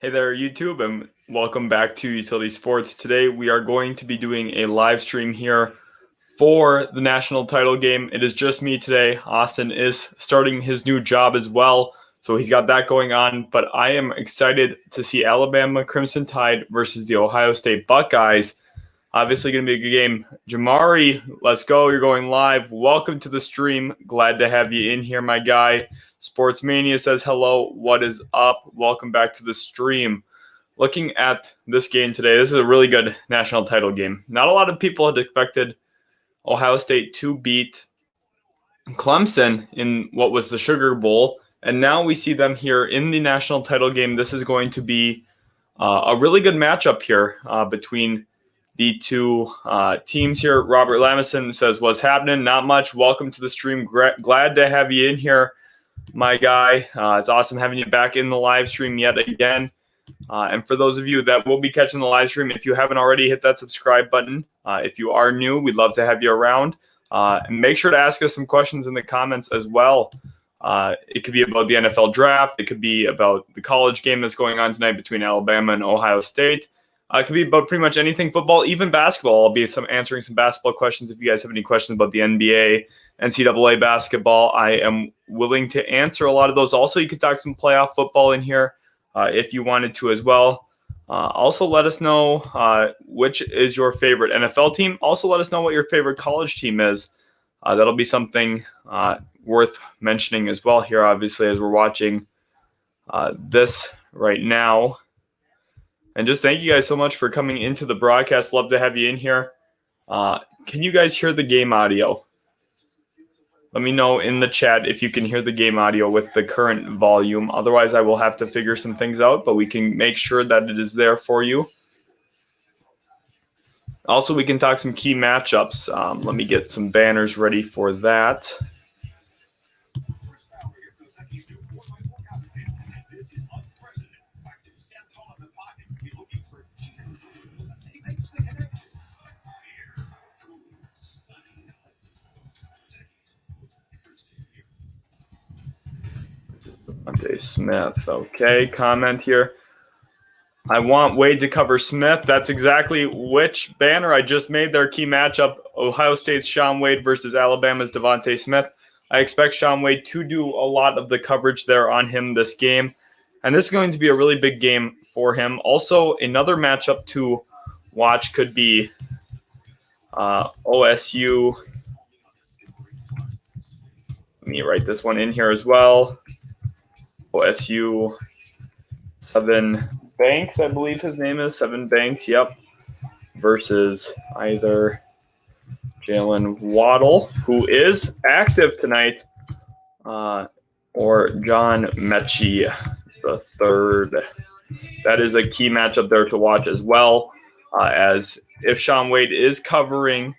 Hey there, YouTube, and welcome back to Utility Sports. Today we are going to be doing a live stream here for the national title game. It is just me today. Austin is starting his new job as well, so he's got that going on. But I am excited to see Alabama Crimson Tide versus the Ohio State Buckeyes. Obviously going to be a good game. Jamari, let's go. You're going live. Welcome to the stream. Glad to have you in here, my guy. Sports Mania says hello. What is up? Welcome back to the stream. Looking at this game today, this is a really good national title game. Not a lot of people had expected Ohio State to beat Clemson in what was the Sugar Bowl, and now we see them here in the national title game. This is going to be a really good matchup here between the two teams here. Robert Lamison says, what's happening? Not much. Welcome to the stream. Glad to have you in here, my guy. It's awesome having you back in the live stream yet again. And for those of you that will be catching the live stream, if you haven't already, hit that subscribe button. If you are new, we'd love to have you around. And make sure to ask us some questions in the comments as well. It could be about the NFL draft. It could be about the college game that's going on tonight between Alabama and Ohio State. It could be about pretty much anything football, even basketball. I'll be answering some basketball questions. If you guys have any questions about the NBA, NCAA basketball, I am willing to answer a lot of those. Also, you could talk some playoff football in here if you wanted to as well. Also, let us know which is your favorite NFL team. Also, let us know what your favorite college team is. That'll be something worth mentioning as well here, obviously, as we're watching this right now. And just thank you guys so much for coming into the broadcast. Love to have you in here. Can you guys hear the game audio? Let me know in the chat if you can hear the game audio with the current volume. Otherwise, I will have to figure some things out, but we can make sure that it is there for you. Also, we can talk some key matchups. Let me get some banners ready for that. Devontae Smith. Okay, comment here. I want Wade to cover Smith. That's exactly which banner I just made their key matchup. Ohio State's Shaun Wade versus Alabama's Devontae Smith. I expect Shaun Wade to do a lot of the coverage there on him this game. And this is going to be a really big game for him. Also, another matchup to watch could be OSU. Let me write this one in here as well. OSU, Sevyn Banks, I believe his name is. Sevyn Banks, yep. Versus either Jalen Waddle, who is active tonight, or John Mechie the third. That is a key matchup there to watch as well, as if Shaun Wade is covering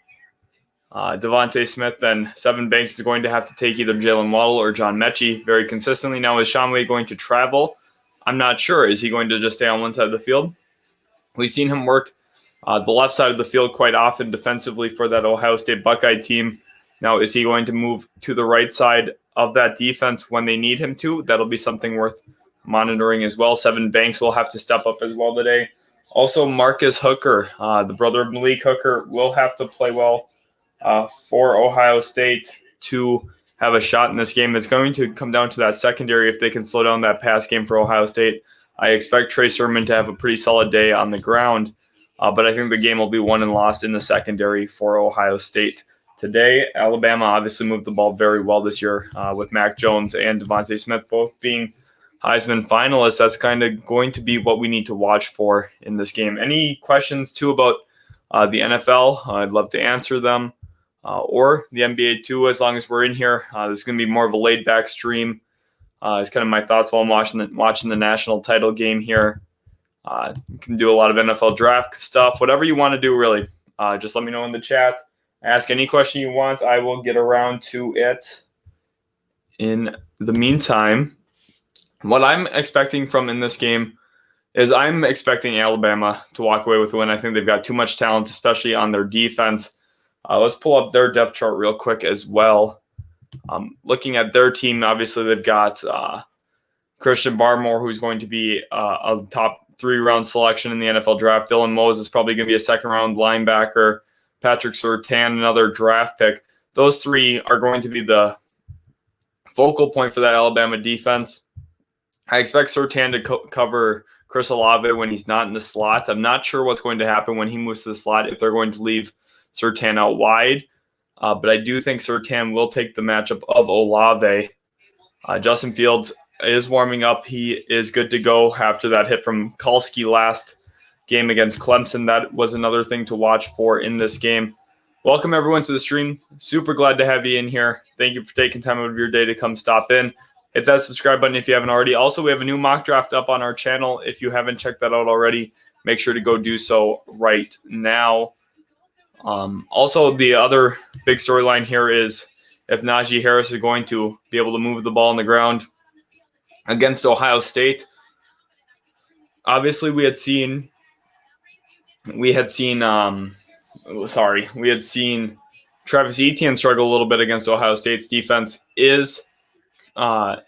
Devontae Smith, then Sevyn Banks is going to have to take either Jalen Waddle or John Mechie very consistently. Now, is Shaun Wade going to travel? I'm not sure. Is he going to just stay on one side of the field? We've seen him work the left side of the field quite often defensively for that Ohio State Buckeye team. Now, is he going to move to the right side of that defense when they need him to? That'll be something worth monitoring as well. Sevyn Banks will have to step up as well today. Also, Marcus Hooker, the brother of Malik Hooker, will have to play well for Ohio State to have a shot in this game. It's going to come down to that secondary if they can slow down that pass game for Ohio State. I expect Trey Sermon to have a pretty solid day on the ground, but I think the game will be won and lost in the secondary for Ohio State today. Alabama obviously moved the ball very well this year with Mac Jones and Devontae Smith both being Heisman finalists. That's kind of going to be what we need to watch for in this game. Any questions, too, about the NFL? I'd love to answer them. Or the NBA too, as long as we're in here. This is going to be more of a laid-back stream. It's kind of my thoughts while I'm watching the national title game here. You can do a lot of NFL draft stuff, whatever you want to do, really. Just let me know in the chat. Ask any question you want. I will get around to it. In the meantime, what I'm expecting from in this game is I'm expecting Alabama to walk away with a win. I think they've got too much talent, especially on their defense. Let's pull up their depth chart real quick as well. Looking at their team, obviously they've got Christian Barmore, who's going to be a top 3-round selection in the NFL draft. Dylan Moses is probably going to be a second-round linebacker. Patrick Surtain, another draft pick. Those three are going to be the focal point for that Alabama defense. I expect Surtain to cover Chris Olave when he's not in the slot. I'm not sure what's going to happen when he moves to the slot, if they're going to leave Surtain out wide. But I do think Surtain will take the matchup of Olave. Justin Fields is warming up. He is good to go after that hit from Kalski last game against Clemson. That was another thing to watch for in this game. Welcome, everyone, to the stream. Super glad to have you in here. Thank you for taking time out of your day to come stop in. Hit that subscribe button if you haven't already. Also, we have a new mock draft up on our channel. If you haven't checked that out already, make sure to go do so right now. Also, the other big storyline here is if Najee Harris is going to be able to move the ball on the ground against Ohio State. Obviously, we had seen Travis Etienne struggle a little bit against Ohio State's defense. Is Najee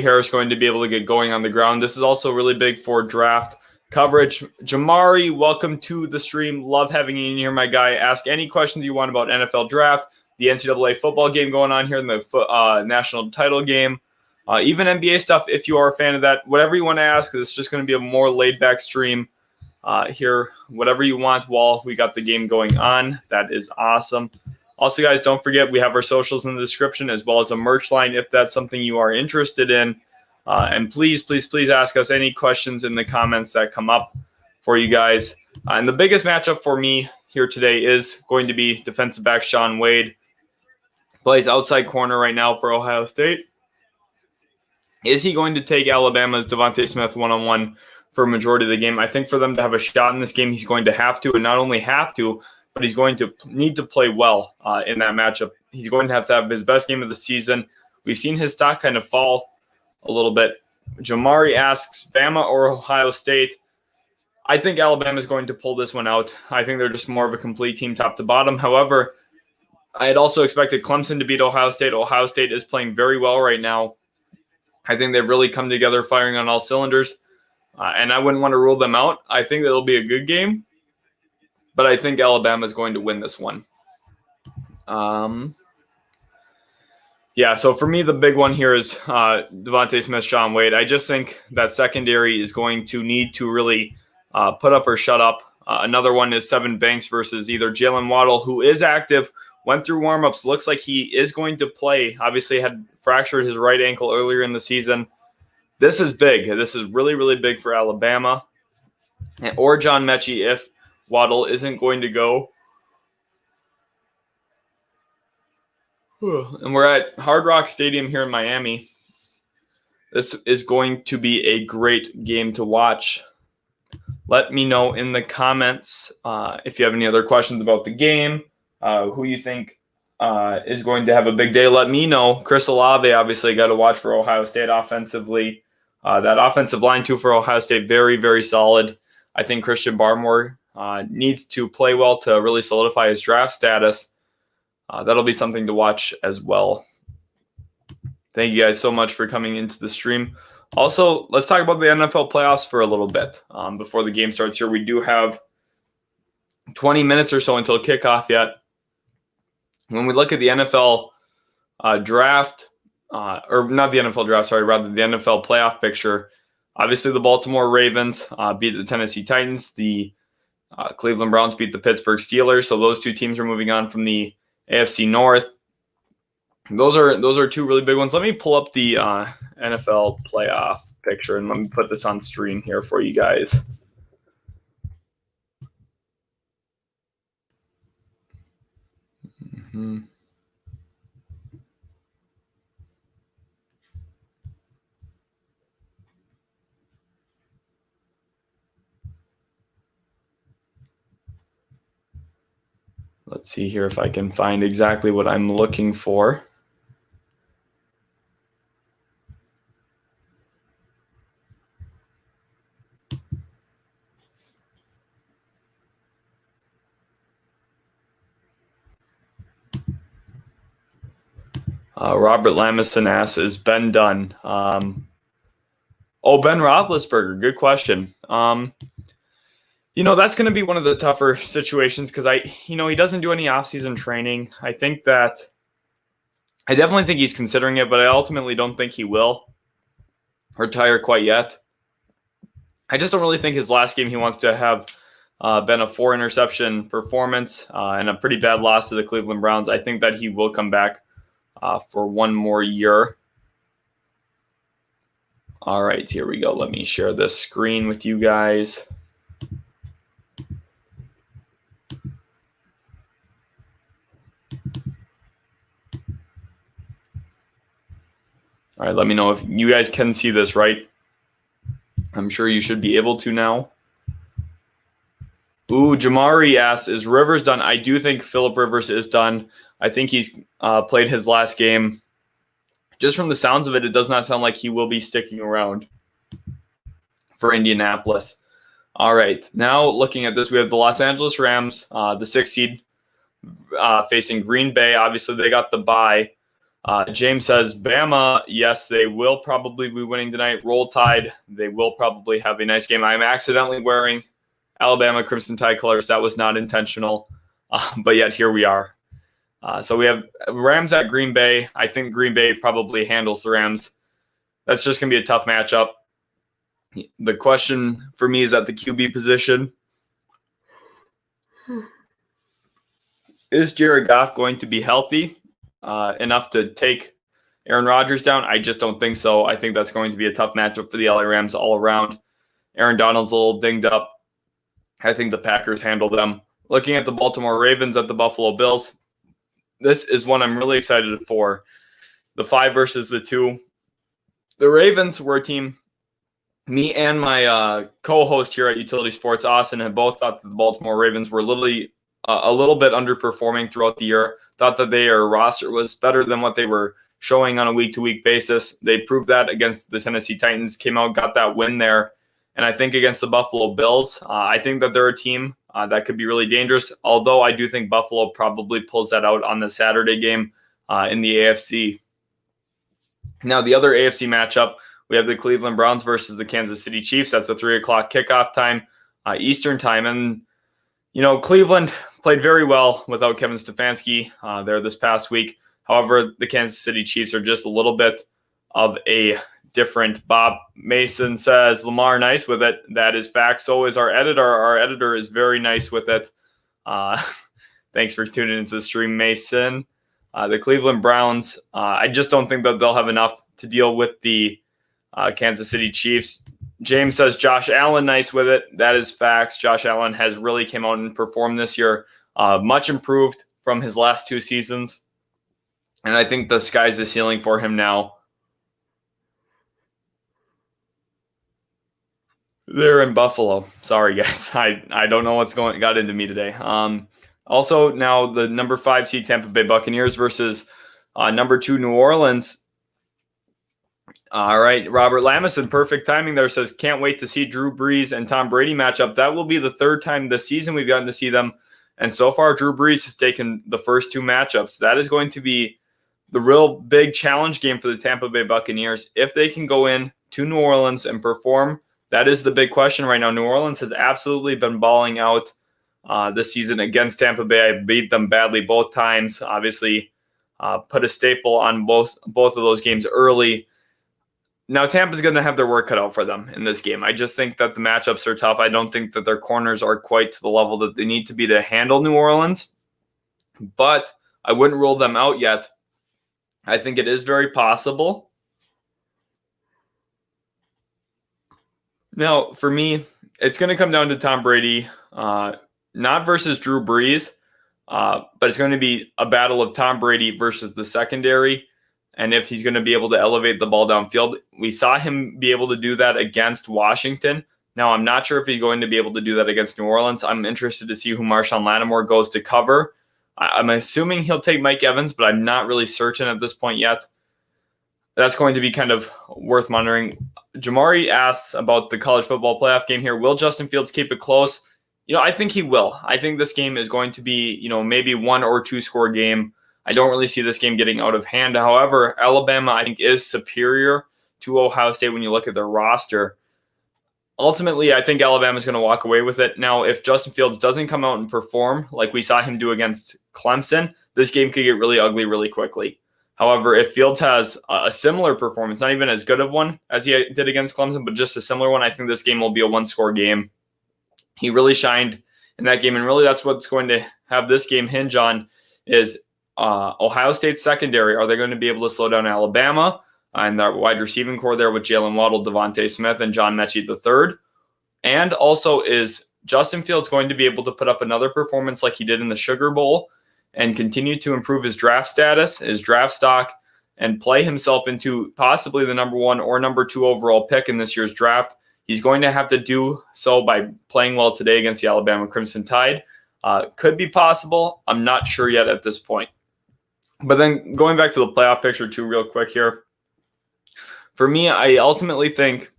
Harris going to be able to get going on the ground? This is also really big for draft coverage. Jamari, welcome to the stream. Love having you in here, my guy. Ask any questions you want about NFL draft, the NCAA football game going on here in the national title game, even NBA stuff if you are a fan of that. Whatever you want to ask, it's just going to be a more laid-back stream here. Whatever you want while we got the game going on. That is awesome. Also, guys, don't forget we have our socials in the description as well as a merch line if that's something you are interested in. And please, please, please ask us any questions in the comments that come up for you guys. And the biggest matchup for me here today is going to be defensive back Shaun Wade. Plays outside corner right now for Ohio State. Is he going to take Alabama's Devontae Smith one-on-one for a majority of the game? I think for them to have a shot in this game, he's going to have to, and not only have to, but he's going to need to play well in that matchup. He's going to have his best game of the season. We've seen his stock kind of fall a little bit. Jamari asks, Bama or Ohio State? I think Alabama is going to pull this one out. I think they're just more of a complete team top to bottom. However, I had also expected Clemson to beat Ohio State. Ohio State is playing very well right now. I think they've really come together firing on all cylinders. And I wouldn't want to rule them out. I think that it'll be a good game. But I think Alabama is going to win this one. Yeah, so for me, the big one here is Devontae Smith, Shaun Wade. I just think that secondary is going to need to really put up or shut up. Another one is Sevyn Banks versus either Jalen Waddle, who is active, went through warmups, looks like he is going to play. Obviously had fractured his right ankle earlier in the season. This is big. This is really, really big for Alabama. Or John Mechie if Waddle isn't going to go. And we're at Hard Rock Stadium here in Miami. This is going to be a great game to watch. Let me know in the comments if you have any other questions about the game, who you think is going to have a big day. Let me know. Chris Olave, obviously, got to watch for Ohio State offensively. That offensive line, too, for Ohio State, very, very solid. I think Christian Barmore needs to play well to really solidify his draft status. That'll be something to watch as well. Thank you guys so much for coming into the stream. Also, let's talk about the NFL playoffs for a little bit before the game starts here. We do have 20 minutes or so until kickoff yet. When we look at the NFL draft, or not the NFL draft, sorry, rather the NFL playoff picture, obviously the Baltimore Ravens beat the Tennessee Titans. The Cleveland Browns beat the Pittsburgh Steelers. So those two teams are moving on from the AFC North. Those are two really big ones. Let me pull up the NFL playoff picture and let me put this on stream here for you guys. Mm-hmm. Let's see here if I can find exactly what I'm looking for. Robert Lamison asks, is Ben done? Ben Roethlisberger, good question. That's going to be one of the tougher situations because he doesn't do any offseason training. I definitely think he's considering it, but I ultimately don't think he will retire quite yet. I just don't really think his last game he wants to have been a 4-interception performance and a pretty bad loss to the Cleveland Browns. I think that he will come back for one more year. All right, here we go. Let me share this screen with you guys. All right, let me know if you guys can see this, right? I'm sure you should be able to now. Jamari asks, is Rivers done? I do think Phillip Rivers is done. I think he's played his last game. Just from the sounds of it, it does not sound like he will be sticking around for Indianapolis. All right, now looking at this, we have the Los Angeles Rams, the 6th seed, facing Green Bay. Obviously, they got the bye. James says, Bama, yes, they will probably be winning tonight. Roll Tide, they will probably have a nice game. I'm accidentally wearing Alabama Crimson Tide colors. That was not intentional, but yet here we are. So we have Rams at Green Bay. I think Green Bay probably handles the Rams. That's just going to be a tough matchup. The question for me is at the QB position. Is Jared Goff going to be healthy enough to take Aaron Rodgers down? I just don't think so. I think that's going to be a tough matchup for the LA Rams all around. Aaron Donald's a little dinged up. I think the Packers handle them. Looking at the Baltimore Ravens at the Buffalo Bills, this is one I'm really excited for. The 5 versus the 2. The Ravens were a team. Me and my co-host here at Utility Sports, Austin, have both thought that the Baltimore Ravens were literally a little bit underperforming throughout the year. Thought that their roster was better than what they were showing on a week-to-week basis. They proved that against the Tennessee Titans, came out, got that win there. And I think against the Buffalo Bills, I think that they're a team that could be really dangerous, although I do think Buffalo probably pulls that out on the Saturday game in the AFC. Now, the other AFC matchup, we have the Cleveland Browns versus the Kansas City Chiefs. That's a 3 o'clock kickoff time, Eastern time. And, Cleveland played very well without Kevin Stefanski there this past week. However, the Kansas City Chiefs are just a little bit of a different. Bob Mason says, Lamar nice with it. That is fact. So is our editor. Our editor is very nice with it. Thanks for tuning into the stream, Mason. The Cleveland Browns, I just don't think that they'll have enough to deal with the Kansas City Chiefs. James says Josh Allen nice with it. That is facts. Josh Allen has really came out and performed this year. Much improved from his last 2 seasons. And I think the sky's the ceiling for him now. They're in Buffalo. Sorry, guys. I don't know what's got into me today. Also, now the number 5 seed Tampa Bay Buccaneers versus number 2 New Orleans. All right, Robert Lamison, perfect timing there, says, can't wait to see Drew Brees and Tom Brady match up. That will be the 3rd time this season we've gotten to see them. And so far, Drew Brees has taken the first 2 matchups. That is going to be the real big challenge game for the Tampa Bay Buccaneers. If they can go in to New Orleans and perform, that is the big question right now. New Orleans has absolutely been balling out this season against Tampa Bay. I beat them badly both times. Obviously, put a staple on both of those games early. Now, Tampa's going to have their work cut out for them in this game. I just think that the matchups are tough. I don't think that their corners are quite to the level that they need to be to handle New Orleans. But I wouldn't rule them out yet. I think it is very possible. Now, for me, it's going to come down to Tom Brady, not versus Drew Brees, but it's going to be a battle of Tom Brady versus the secondary, and if he's going to be able to elevate the ball downfield. We saw him be able to do that against Washington. Now, I'm not sure if he's going to be able to do that against New Orleans. I'm interested to see who Marshawn Lattimore goes to cover. I'm assuming he'll take Mike Evans, but I'm not really certain at this point yet. That's going to be kind of worth monitoring. Jamari asks about the college football playoff game here. Will Justin Fields keep it close? I think he will. I think this game is going to be, maybe 1 or 2 score game. I don't really see this game getting out of hand. However, Alabama, I think, is superior to Ohio State when you look at their roster. Ultimately, I think Alabama is going to walk away with it. Now, if Justin Fields doesn't come out and perform like we saw him do against Clemson, this game could get really ugly really quickly. However, if Fields has a similar performance, not even as good of one as he did against Clemson, but just a similar one, I think this game will be a one-score game. He really shined in that game, and really that's what's going to have this game hinge on is Ohio State's secondary. Are they going to be able to slow down Alabama? And their wide receiving core there with Jalen Waddle, Devontae Smith, and John Mechie III. And also, is Justin Fields going to be able to put up another performance like he did in the Sugar Bowl and continue to improve his draft status, his draft stock, and play himself into possibly the number 1 or number 2 overall pick in this year's draft? He's going to have to do so by playing well today against the Alabama Crimson Tide. Could be possible. I'm not sure yet at this point. But then going back to the playoff picture too real quick here. For me, I ultimately think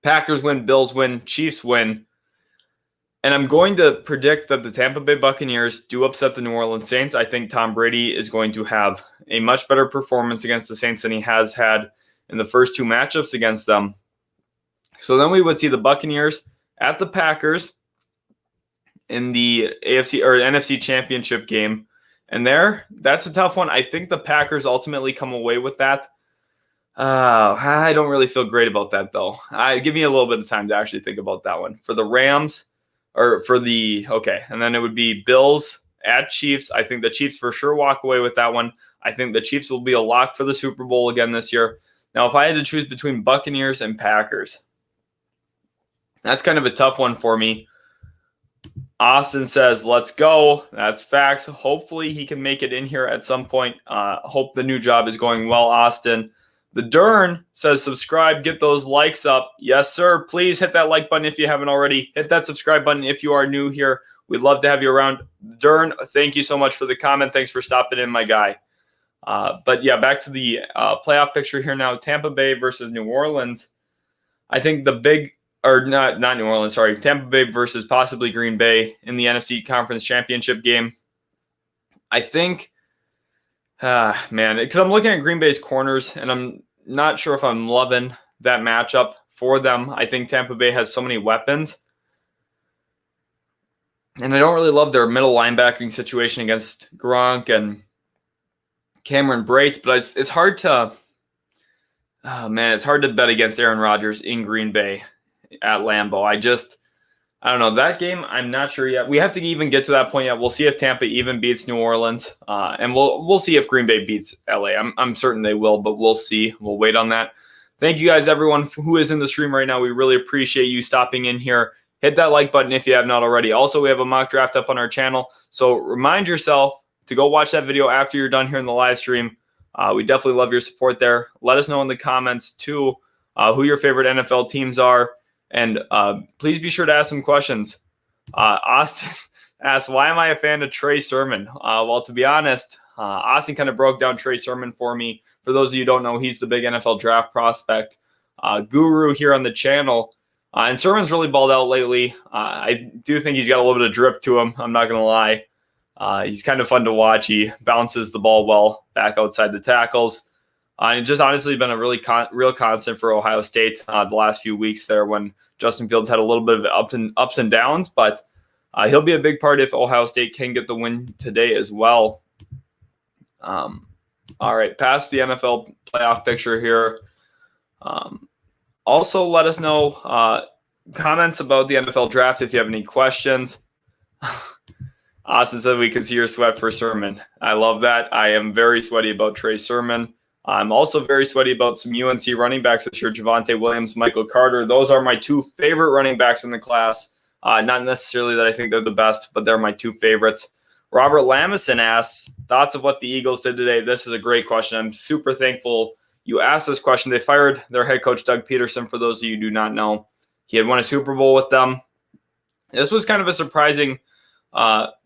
Packers win, Bills win, Chiefs win. And I'm going to predict that the Tampa Bay Buccaneers do upset the New Orleans Saints. I think Tom Brady is going to have a much better performance against the Saints than he has had in the first 2 matchups against them. So then we would see the Buccaneers at the Packers in the AFC or NFC Championship game. And that's a tough one. I think the Packers ultimately come away with that. I don't really feel great about that, though. Give me a little bit of time to actually think about that one. For the Rams, and then it would be Bills at Chiefs. I think the Chiefs for sure walk away with that one. I think the Chiefs will be a lock for the Super Bowl again this year. Now, if I had to choose between Buccaneers and Packers, that's kind of a tough one for me. Austin says, let's go. That's facts. Hopefully he can make it in here at some point. Hope the new job is going well, Austin. The Dern says, subscribe, get those likes up. Yes, sir. Please hit that like button if you haven't already. Hit that subscribe button if you are new here. We'd love to have you around. Dern, thank you so much for the comment. Thanks for stopping in, my guy. But yeah, back to the playoff picture here now. Tampa Bay versus New Orleans. I think not New Orleans, sorry. Tampa Bay versus possibly Green Bay in the NFC Conference Championship game. I think, because I'm looking at Green Bay's corners, and I'm not sure if I'm loving that matchup for them. I think Tampa Bay has so many weapons. And I don't really love their middle linebacking situation against Gronk and Cameron Brate, but it's hard to bet against Aaron Rodgers in Green Bay at Lambeau. I don't know. That game, I'm not sure yet. We have to even get to that point yet. We'll see if Tampa even beats New Orleans, and we'll see if Green Bay beats LA. I'm certain they will, but we'll see. We'll wait on that. Thank you guys, everyone who is in the stream right now. We really appreciate you stopping in here. Hit that like button if you have not already. Also, we have a mock draft up on our channel, so remind yourself to go watch that video after you're done here in the live stream. We definitely love your support there. Let us know in the comments, too, who your favorite NFL teams are. And please be sure to ask some questions. Austin asks, why am I a fan of Trey Sermon? Well, to be honest, Austin kind of broke down Trey Sermon for me. For those of you who don't know, he's the big NFL draft prospect guru here on the channel. And Sermon's really balled out lately. I do think he's got a little bit of drip to him. I'm not going to lie. He's kind of fun to watch. He bounces the ball well back outside the tackles. And just honestly been a really real constant for Ohio State the last few weeks there when Justin Fields had a little bit of ups and downs. But he'll be a big part if Ohio State can get the win today as well. All right, past the NFL playoff picture here. Also, let us know comments about the NFL draft if you have any questions. Austin said we could see your sweat for Sermon. I love that. I am very sweaty about Trey Sermon. I'm also very sweaty about some UNC running backs this year, Javonte Williams, Michael Carter. Those are my 2 favorite running backs in the class. Not necessarily that I think they're the best, but they're my 2 favorites. Robert Lamison asks, thoughts of what the Eagles did today? This is a great question. I'm super thankful you asked this question. They fired their head coach, Doug Peterson, for those of you who do not know. He had won a Super Bowl with them. This was kind of a surprising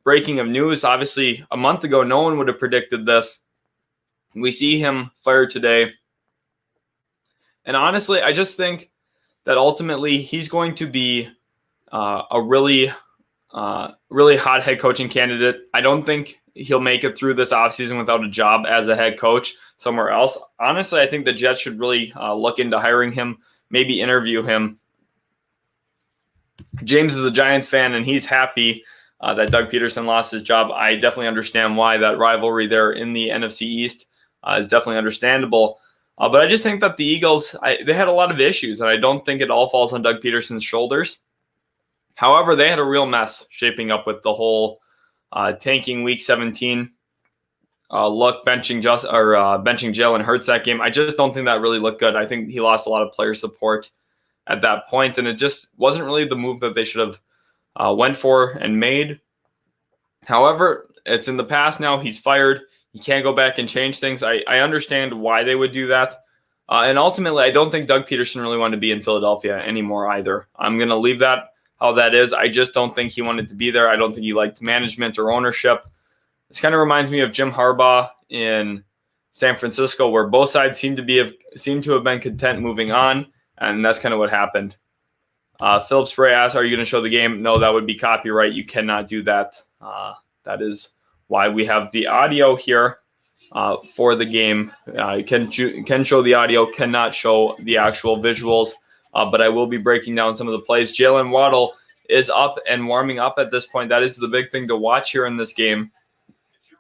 breaking of news. Obviously, a month ago, no one would have predicted this. We see him fired today. And honestly, I just think that ultimately he's going to be a really hot head coaching candidate. I don't think he'll make it through this offseason without a job as a head coach somewhere else. Honestly, I think the Jets should really look into hiring him, maybe interview him. James is a Giants fan, and he's happy that Doug Peterson lost his job. I definitely understand why. That rivalry there in the NFC East is definitely understandable. But I just think that the Eagles, they had a lot of issues, and I don't think it all falls on Doug Peterson's shoulders. However, they had a real mess shaping up with the whole tanking Week 17 look, benching Jalen Hurts that game. I just don't think that really looked good. I think he lost a lot of player support at that point, and it just wasn't really the move that they should have went for and made. However, it's in the past now. He's fired. He can't go back and change things. I understand why they would do that. And ultimately, I don't think Doug Peterson really wanted to be in Philadelphia anymore either. I'm going to leave that how that is. I just don't think he wanted to be there. I don't think he liked management or ownership. This kind of reminds me of Jim Harbaugh in San Francisco, where both sides seem to have been content moving on, and that's kind of what happened. Philip Spray asks, are you going to show the game? No, that would be copyright. You cannot do that. That is why we have the audio here for the game. You can show the audio, cannot show the actual visuals, but I will be breaking down some of the plays. Jalen Waddle is up and warming up at this point. That is the big thing to watch here in this game.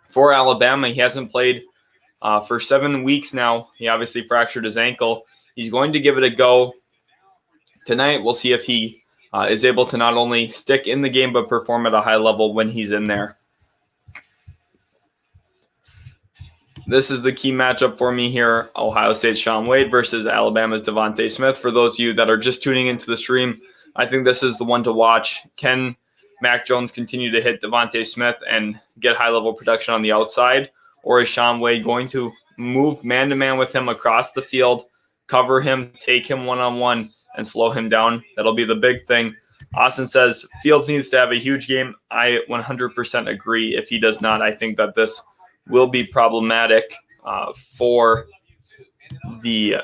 For Alabama, he hasn't played for 7 weeks now. He obviously fractured his ankle. He's going to give it a go tonight. We'll see if he is able to not only stick in the game but perform at a high level when he's in there. This is the key matchup for me here. Ohio State's Shaun Wade versus Alabama's Devontae Smith. For those of you that are just tuning into the stream, I think this is the one to watch. Can Mac Jones continue to hit Devontae Smith and get high-level production on the outside? Or is Shaun Wade going to move man-to-man with him across the field, cover him, take him one-on-one, and slow him down? That'll be the big thing. Austin says Fields needs to have a huge game. I 100% agree. If he does not, I think that this will be problematic for the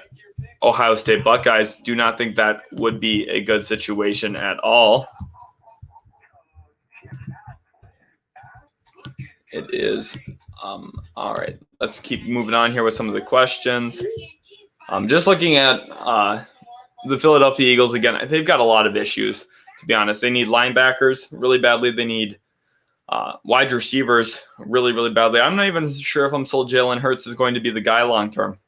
Ohio State Buckeyes. Do not think that would be a good situation at all. It is. All right, let's keep moving on here with some of the questions. Just looking at the Philadelphia Eagles again, they've got a lot of issues, to be honest. They need linebackers really badly. They need wide receivers really, really badly. I'm not even sure if I'm sold Jalen Hurts is going to be the guy long term.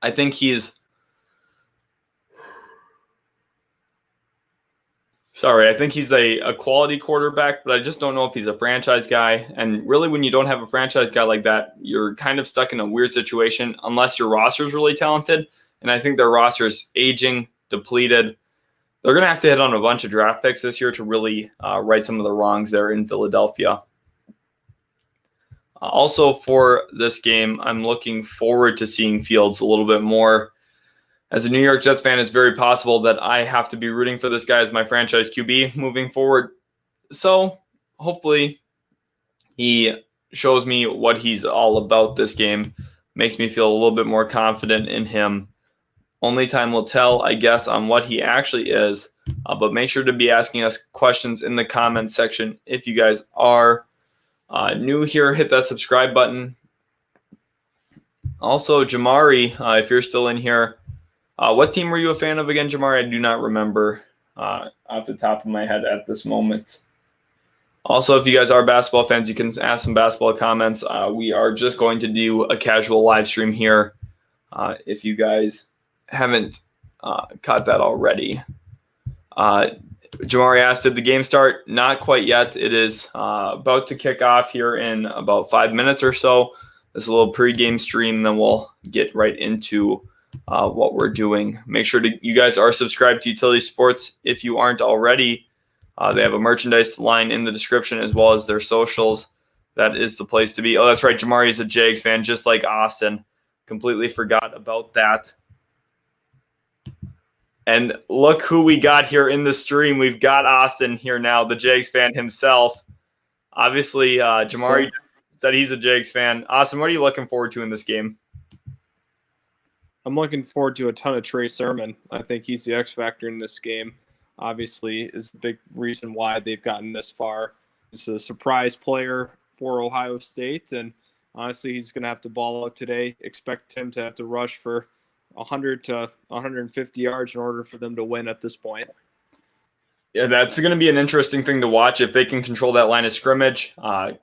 I think he's a quality quarterback, but I just don't know if he's a franchise guy. And really, when you don't have a franchise guy like that, you're kind of stuck in a weird situation unless your roster is really talented. And I think their roster is aging, depleted. They're going to have to hit on a bunch of draft picks this year to really right some of the wrongs there in Philadelphia. Also for this game, I'm looking forward to seeing Fields a little bit more. As a New York Jets fan, it's very possible that I have to be rooting for this guy as my franchise QB moving forward. So hopefully he shows me what he's all about this game, makes me feel a little bit more confident in him. Only time will tell, I guess, on what he actually is. But make sure to be asking us questions in the comments section. If you guys are new here, hit that subscribe button. Also, Jamari, if you're still in here, what team were you a fan of again, Jamari? I do not remember off the top of my head at this moment. Also, if you guys are basketball fans, you can ask some basketball comments. We are just going to do a casual live stream here. If you guys haven't caught that already. Jamari asked, did the game start? Not quite yet. It is about to kick off here in about 5 minutes or so. This is a little pregame stream, and then we'll get right into what we're doing. Make sure you guys are subscribed to Utility Sports if you aren't already. They have a merchandise line in the description as well as their socials. That is the place to be. Oh, that's right. Jamari is a Jags fan, just like Austin. Completely forgot about that. And look who we got here in the stream. We've got Austin here now, the Jags fan himself. Obviously, Jamari said he's a Jags fan. Austin, what are you looking forward to in this game? I'm looking forward to a ton of Trey Sermon. I think he's the X factor in this game. Obviously, is a big reason why they've gotten this far. He's a surprise player for Ohio State, and honestly, he's going to have to ball out today. Expect him to have to rush for 100 to 150 yards in order for them to win at this point. Yeah, that's going to be an interesting thing to watch if they can control that line of scrimmage,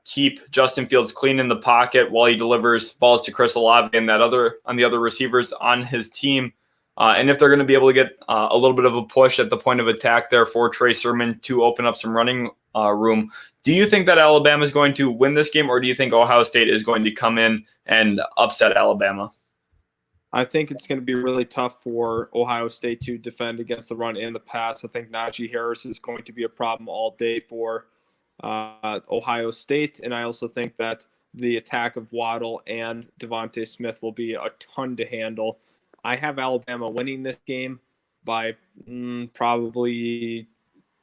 keep Justin Fields clean in the pocket while he delivers balls to Chris Olave and the other receivers on his team. And if they're going to be able to get a little bit of a push at the point of attack there for Trey Sermon to open up some running room. Do you think that Alabama is going to win this game, or do you think Ohio State is going to come in and upset Alabama? I think it's going to be really tough for Ohio State to defend against the run and the pass. I think Najee Harris is going to be a problem all day for Ohio State. And I also think that the attack of Waddle and Devontae Smith will be a ton to handle. I have Alabama winning this game by probably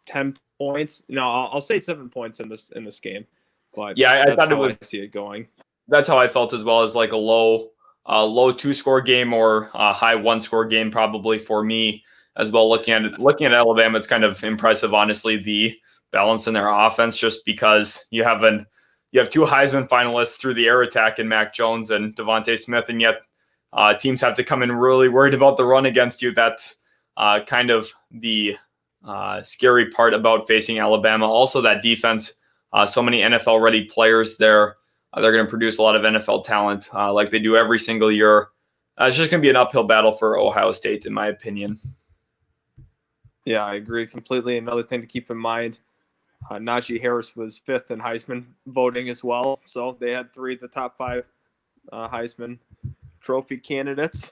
10 points. No, I'll say 7 points in this game. But yeah, I thought I see it going. That's how I felt as well, as like a low 2-score game or a high 1-score game probably for me as well. Looking at Alabama, it's kind of impressive, honestly, the balance in their offense, just because you have two Heisman finalists through the air attack in Mac Jones and Devontae Smith, and yet teams have to come in really worried about the run against you. That's kind of the scary part about facing Alabama. Also, that defense, so many NFL-ready players there. They're going to produce a lot of NFL talent like they do every single year. It's just going to be an uphill battle for Ohio State, in my opinion. Yeah, I agree completely. Another thing to keep in mind, Najee Harris was 5th in Heisman voting as well. So they had 3 of the top 5 Heisman Trophy candidates.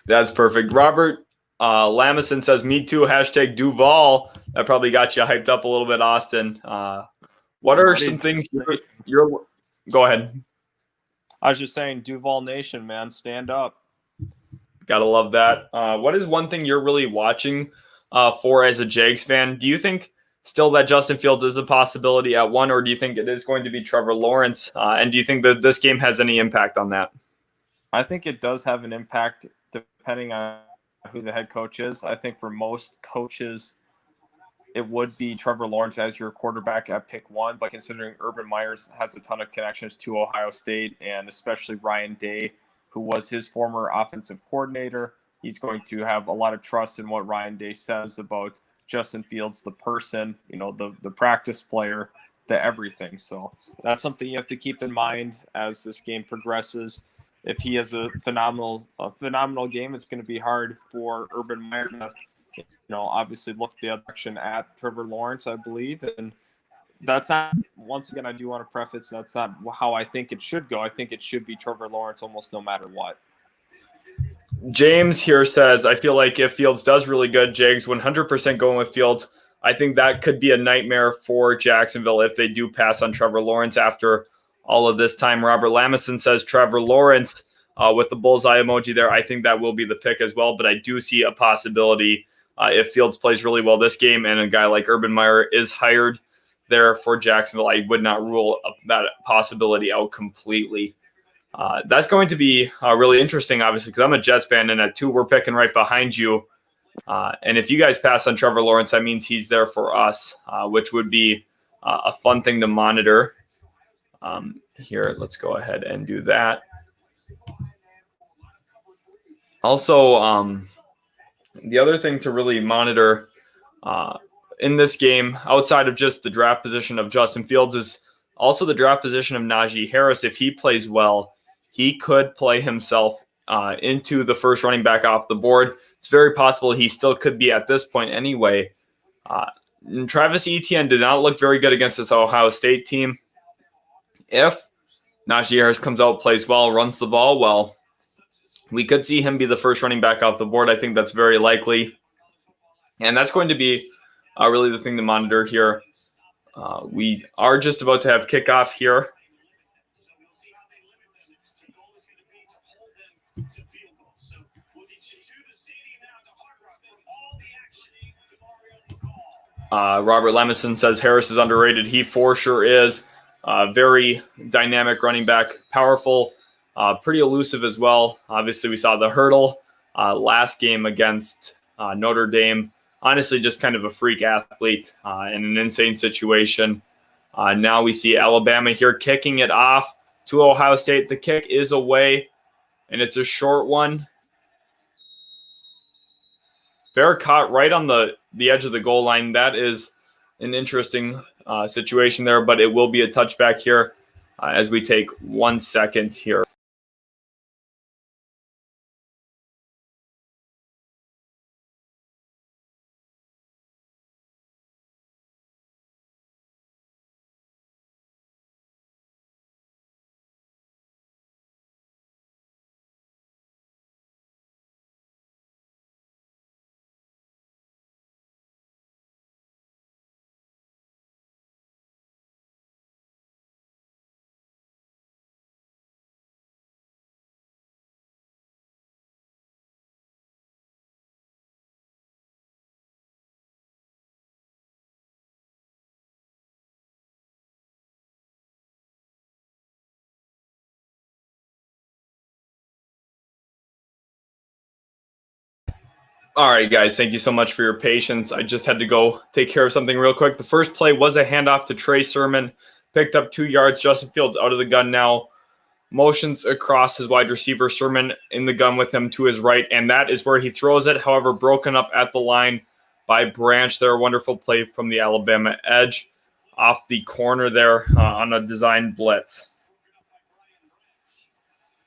That's perfect. Robert Lamison says, me too, # Duval. That probably got you hyped up a little bit, Austin. What are some things you're Go ahead. I was just saying, Duval Nation, man, stand up. Gotta love that. What is one thing you're really watching for as a Jags fan? Do you think still that Justin Fields is a possibility at 1, or do you think it is going to be Trevor Lawrence? And do you think that this game has any impact on that? I think it does have an impact depending on who the head coach is. I think for most coaches, it would be Trevor Lawrence as your quarterback at pick 1, but considering Urban Meyer has a ton of connections to Ohio State, and especially Ryan Day, who was his former offensive coordinator, he's going to have a lot of trust in what Ryan Day says about Justin Fields, the person, the practice player, the everything. So that's something you have to keep in mind as this game progresses. If he has a phenomenal game, it's going to be hard for Urban Meyer to obviously look the other direction at Trevor Lawrence, I believe. And that's not, once again, I do want to preface, that's not how I think it should go. I think it should be Trevor Lawrence almost no matter what. James here says, I feel like if Fields does really good, Jags 100% going with Fields. I think that could be a nightmare for Jacksonville if they do pass on Trevor Lawrence after all of this time. Robert Lamison says Trevor Lawrence with the bullseye emoji there. I think that will be the pick as well, but I do see a possibility if Fields plays really well this game and a guy like Urban Meyer is hired there for Jacksonville. I would not rule that possibility out completely. That's going to be really interesting, obviously, because I'm a Jets fan, and at 2, we're picking right behind you. And if you guys pass on Trevor Lawrence, that means he's there for us, which would be a fun thing to monitor. Here, let's go ahead and do that. Also, the other thing to really monitor in this game, outside of just the draft position of Justin Fields, is also the draft position of Najee Harris. If he plays well, he could play himself into the first running back off the board. It's very possible he still could be at this point anyway. Travis Etienne did not look very good against this Ohio State team. If Najee Harris comes out, plays well, runs the ball well, we could see him be the first running back off the board. I think that's very likely. And that's going to be really the thing to monitor here. We are just about to have kickoff here. Robert Lemison says Harris is underrated. He for sure is. Very dynamic running back, powerful, pretty elusive as well. Obviously, we saw the hurdle last game against Notre Dame. Honestly, just kind of a freak athlete in an insane situation. Now we see Alabama here kicking it off to Ohio State. The kick is away, and it's a short one. Fair caught right on the edge of the goal line. That is an interesting situation there, but it will be a touchback here as we take 1 second here. All right, guys, thank you so much for your patience. I just had to go take care of something real quick. The first play was a handoff to Trey Sermon, picked up 2 yards. Justin Fields out of the gun now, motions across his wide receiver. Sermon in the gun with him to his right, and that is where he throws it. However, broken up at the line by Branch there. Wonderful play from the Alabama edge off the corner there on a design blitz.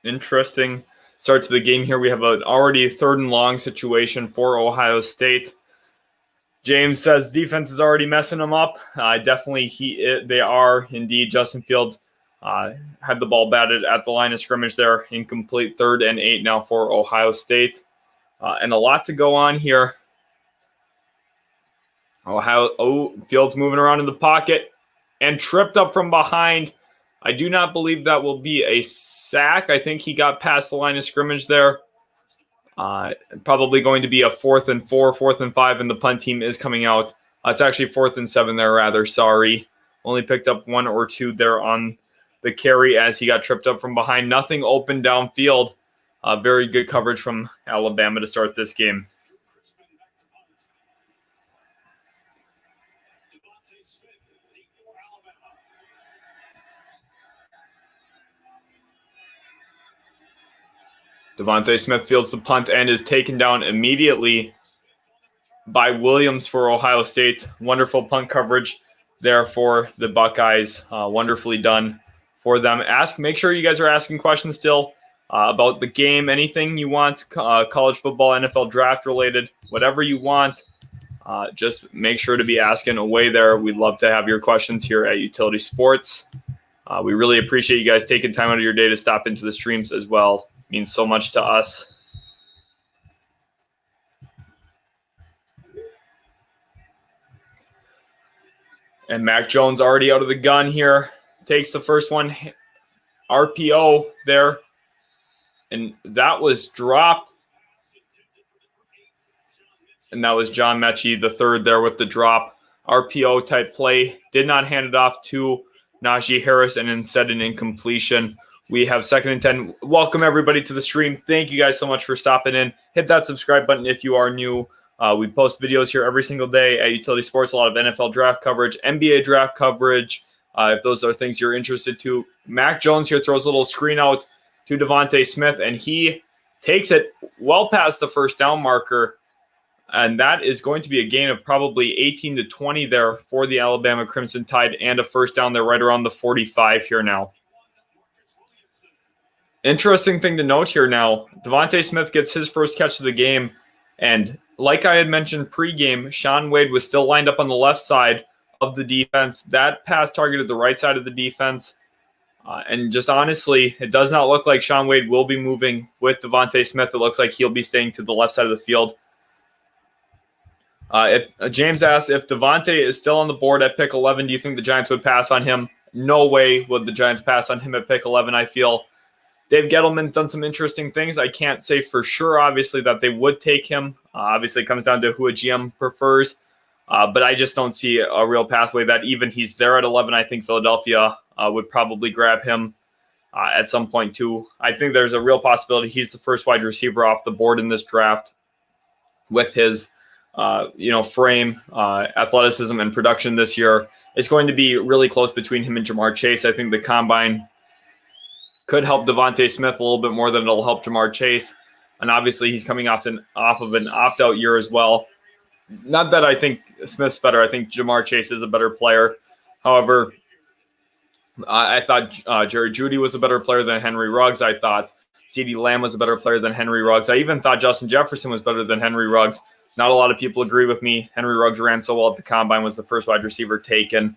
Interesting start to the game here. We have an already 3rd and long situation for Ohio State. James says defense is already messing them up. Definitely they are indeed. Justin Fields had the ball batted at the line of scrimmage there. Incomplete, 3rd and 8 now for Ohio State. And a lot to go on here. Fields moving around in the pocket and tripped up from behind. I do not believe that will be a sack. I think he got past the line of scrimmage there. Probably going to be a 4th and 4, 4th and 5, and the punt team is coming out. It's actually 4th and 7 there, rather. Sorry. Only picked up 1 or 2 there on the carry as he got tripped up from behind. Nothing open downfield. Very good coverage from Alabama to start this game. Devontae Smith fields the punt and is taken down immediately by Williams for Ohio State. Wonderful punt coverage there for the Buckeyes. Wonderfully done for them. Make sure you guys are asking questions still about the game. Anything you want, college football, NFL draft related, whatever you want. Just make sure to be asking away there. We'd love to have your questions here at Utility Sports. We really appreciate you guys taking time out of your day to stop into the streams as well. Means so much to us. And Mac Jones already out of the gun here. Takes the first one. RPO there. And that was dropped. And that was John Mechie, the 3rd there with the drop. RPO type play. Did not hand it off to Najee Harris and instead an incompletion. We have 2nd and 10. Welcome, everybody, to the stream. Thank you guys so much for stopping in. Hit that subscribe button if you are new. We post videos here every single day at Utility Sports, a lot of NFL draft coverage, NBA draft coverage, if those are things you're interested to. Mac Jones here throws a little screen out to Devontae Smith, and he takes it well past the first down marker, and that is going to be a gain of probably 18 to 20 there for the Alabama Crimson Tide, and a first down there right around the 45 here now. Interesting thing to note here now, Devontae Smith gets his first catch of the game, and like I had mentioned pregame, Shaun Wade was still lined up on the left side of the defense. That pass targeted the right side of the defense, and just honestly, it does not look like Shaun Wade will be moving with Devontae Smith. It looks like he'll be staying to the left side of the field. If James asks if Devontae is still on the board at pick 11, do you think the Giants would pass on him? No way would the Giants pass on him at pick 11, I feel. Dave Gettleman's done some interesting things. I can't say for sure, obviously, that they would take him. Obviously, it comes down to who a GM prefers. But I just don't see a real pathway that even he's there at 11. I think Philadelphia would probably grab him at some point, too. I think there's a real possibility he's the first wide receiver off the board in this draft with his frame, athleticism, and production this year. It's going to be really close between him and Ja'Marr Chase. I think the combine could help DeVonta Smith a little bit more than it'll help Ja'Marr Chase. And obviously, he's coming off of an opt-out year as well. Not that I think Smith's better. I think Ja'Marr Chase is a better player. However, I thought Jerry Jeudy was a better player than Henry Ruggs. I thought CeeDee Lamb was a better player than Henry Ruggs. I even thought Justin Jefferson was better than Henry Ruggs. Not a lot of people agree with me. Henry Ruggs ran so well at the combine, was the first wide receiver taken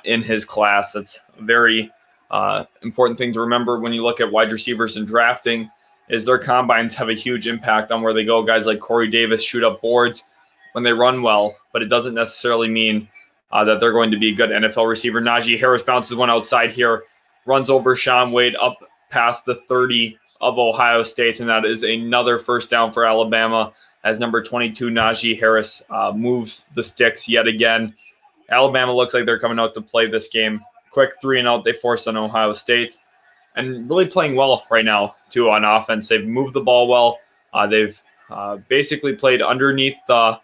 in his class. That's a very important thing to remember when you look at wide receivers in drafting, is their combines have a huge impact on where they go. Guys like Corey Davis shoot up boards when they run well, but it doesn't necessarily mean that they're going to be a good NFL receiver. Najee Harris bounces one outside here, runs over Shaun Wade up past the 30 of Ohio State, and that is another first down for Alabama as number 22 Najee Harris moves the sticks yet again. Alabama looks like they're coming out to play this game. Quick 3-and-out they forced on Ohio State, and really playing well right now, too, on offense. They've moved the ball well. They've basically played underneath the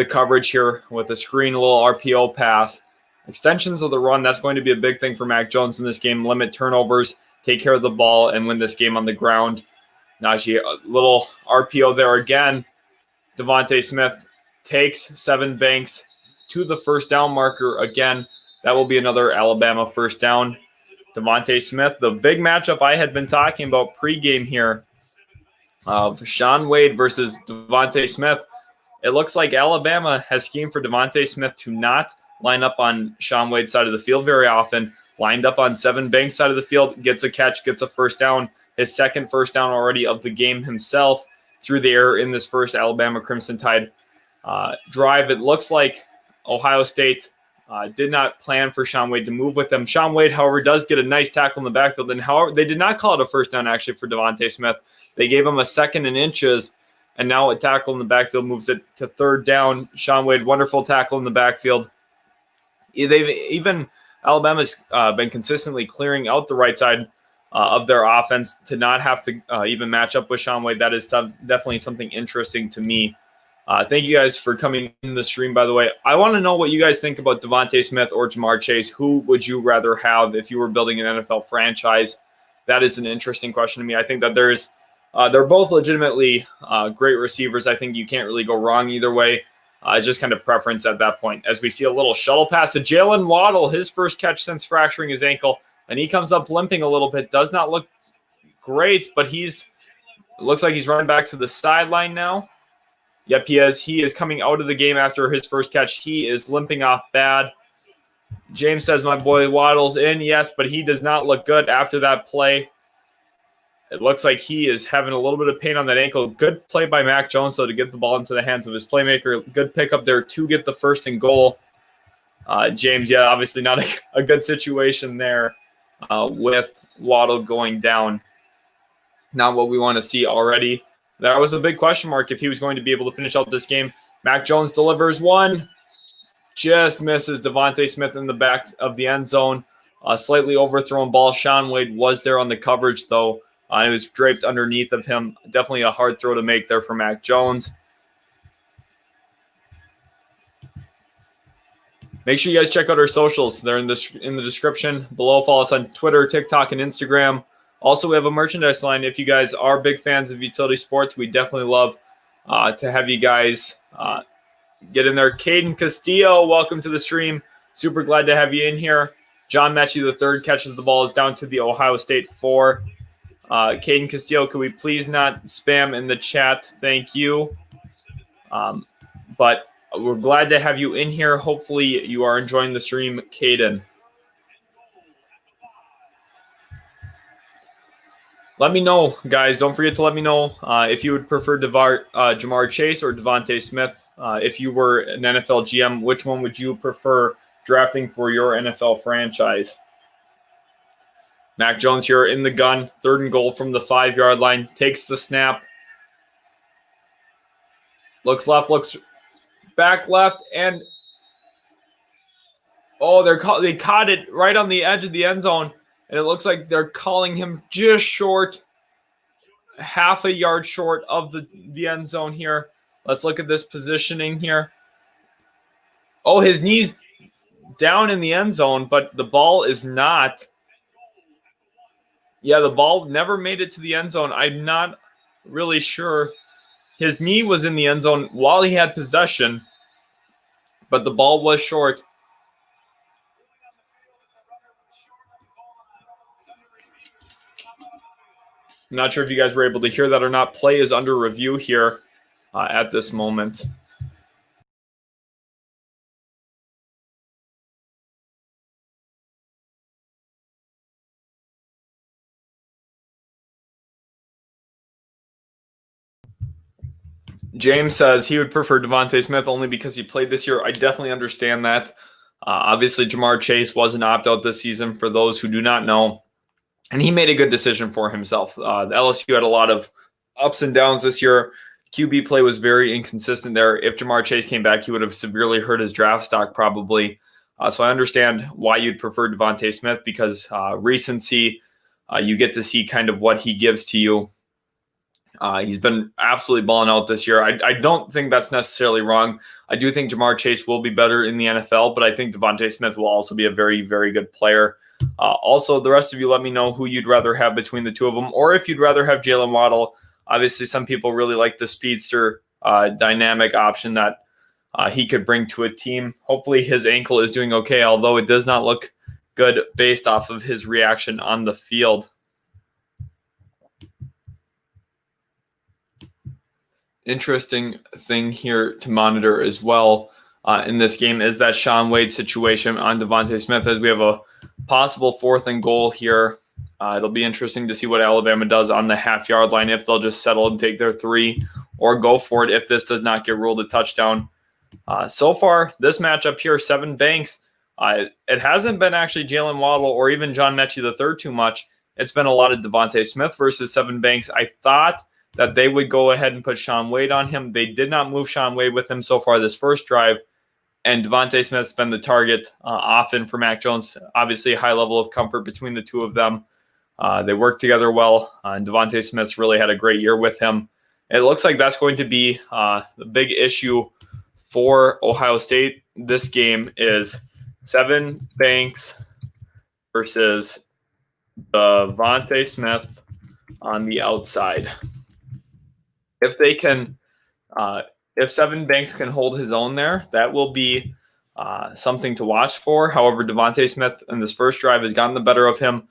coverage here with a screen, a little RPO pass. Extensions of the run, that's going to be a big thing for Mac Jones in this game. Limit turnovers, take care of the ball, and win this game on the ground. Najee, a little RPO there again. DeVonta Smith takes Sevyn Banks to the first down marker again. That will be another Alabama first down. DeVonta Smith, the big matchup I had been talking about pregame here of Shaun Wade versus DeVonta Smith. It looks like Alabama has schemed for DeVonta Smith to not line up on Shaun Wade's side of the field very often. Lined up on Sevyn Banks' side of the field, gets a catch, gets a first down. His second first down already of the game himself through the air in this first Alabama Crimson Tide drive. It looks like Ohio State did not plan for Shaun Wade to move with them. Shaun Wade, however, does get a nice tackle in the backfield. And however, they did not call it a first down actually for DeVonta Smith. They gave him a second and inches, and now a tackle in the backfield moves it to third down. Shaun Wade, wonderful tackle in the backfield. Alabama's been consistently clearing out the right side of their offense to not have to even match up with Shaun Wade. That is definitely something interesting to me. Thank you guys for coming in the stream, by the way. I want to know what you guys think about DeVonta Smith or Ja'Marr Chase. Who would you rather have if you were building an NFL franchise? That is an interesting question to me. I think that they're both legitimately great receivers. I think you can't really go wrong either way. It's just kind of preference at that point. As we see a little shuttle pass to Jalen Waddle, his first catch since fracturing his ankle, and he comes up limping a little bit. Does not look great, but it looks like he's running back to the sideline now. Yep, he is. He is coming out of the game after his first catch. He is limping off bad. James says, my boy Waddle's in. Yes, but he does not look good after that play. It looks like he is having a little bit of pain on that ankle. Good play by Mac Jones, though, to get the ball into the hands of his playmaker. Good pickup there to get the first and goal. James, yeah, obviously not a good situation there with Waddle going down. Not what we want to see already. That was a big question mark if he was going to be able to finish out this game. Mac Jones delivers one. Just misses DeVonta Smith in the back of the end zone. A slightly overthrown ball. Shaun Wade was there on the coverage, though. It was draped underneath of him. Definitely a hard throw to make there for Mac Jones. Make sure you guys check out our socials. They're in the description below. Follow us on Twitter, TikTok, and Instagram. Also, we have a merchandise line. If you guys are big fans of utility sports, we definitely love to have you guys get in there. Caden Castillo, welcome to the stream. Super glad to have you in here. John Mechie the third catches the ball. Is down to the Ohio State 4. Caden Castillo, could we please not spam in the chat? Thank you. But we're glad to have you in here. Hopefully you are enjoying the stream, Caden. Let me know, guys. Don't forget to let me know if you would prefer Ja'Marr Chase or DeVonta Smith. If you were an NFL GM, which one would you prefer drafting for your NFL franchise? Mac Jones here in the gun. 3rd and goal from the 5-yard line. Takes the snap. Looks left, looks back left, and they caught it right on the edge of the end zone. And it looks like they're calling him just short, half a yard short of the end zone here. Let's look at this positioning here. Oh, his knee's down in the end zone, but the ball is not. Yeah, the ball never made it to the end zone. I'm not really sure. His knee was in the end zone while he had possession, but the ball was short. I'm not sure if you guys were able to hear that or not. Play is under review here at this moment. James says he would prefer DeVonta Smith only because he played this year. I definitely understand that. Obviously, Ja'Marr Chase was an opt-out this season for those who do not know. And he made a good decision for himself. LSU had a lot of ups and downs this year. QB play was very inconsistent there. If Ja'Marr Chase came back, he would have severely hurt his draft stock probably. So I understand why you'd prefer DeVonta Smith because recency, you get to see kind of what he gives to you. He's been absolutely balling out this year. I don't think that's necessarily wrong. I do think Ja'Marr Chase will be better in the NFL, but I think DeVonta Smith will also be a very, very good player. Also, the rest of you, let me know who you'd rather have between the two of them, or if you'd rather have Jalen Waddle. Obviously, some people really like the speedster dynamic option that he could bring to a team. Hopefully, his ankle is doing okay, although it does not look good based off of his reaction on the field. Interesting thing here to monitor as well in this game is that Shaun Wade situation on DeVonta Smith as we have a possible 4th and goal here. It'll be interesting to see what Alabama does on the half-yard line, if they'll just settle and take their 3 or go for it if this does not get ruled a touchdown. So far, this matchup here, Sevyn Banks, it hasn't been actually Jalen Waddle or even John Mechie III too much. It's been a lot of DeVonta Smith versus Sevyn Banks. I thought that they would go ahead and put Shaun Wade on him. They did not move Shaun Wade with him so far this first drive, and DeVonta Smith's been the target often for Mac Jones. Obviously, a high level of comfort between the two of them. They work together well, and DeVonta Smith's really had a great year with him. It looks like that's going to be the big issue for Ohio State. This game is Sevyn Banks versus DeVonta Smith on the outside. If they can, if Sevyn Banks can hold his own there, that will be something to watch for. However, DeVonta Smith in this first drive has gotten the better of him.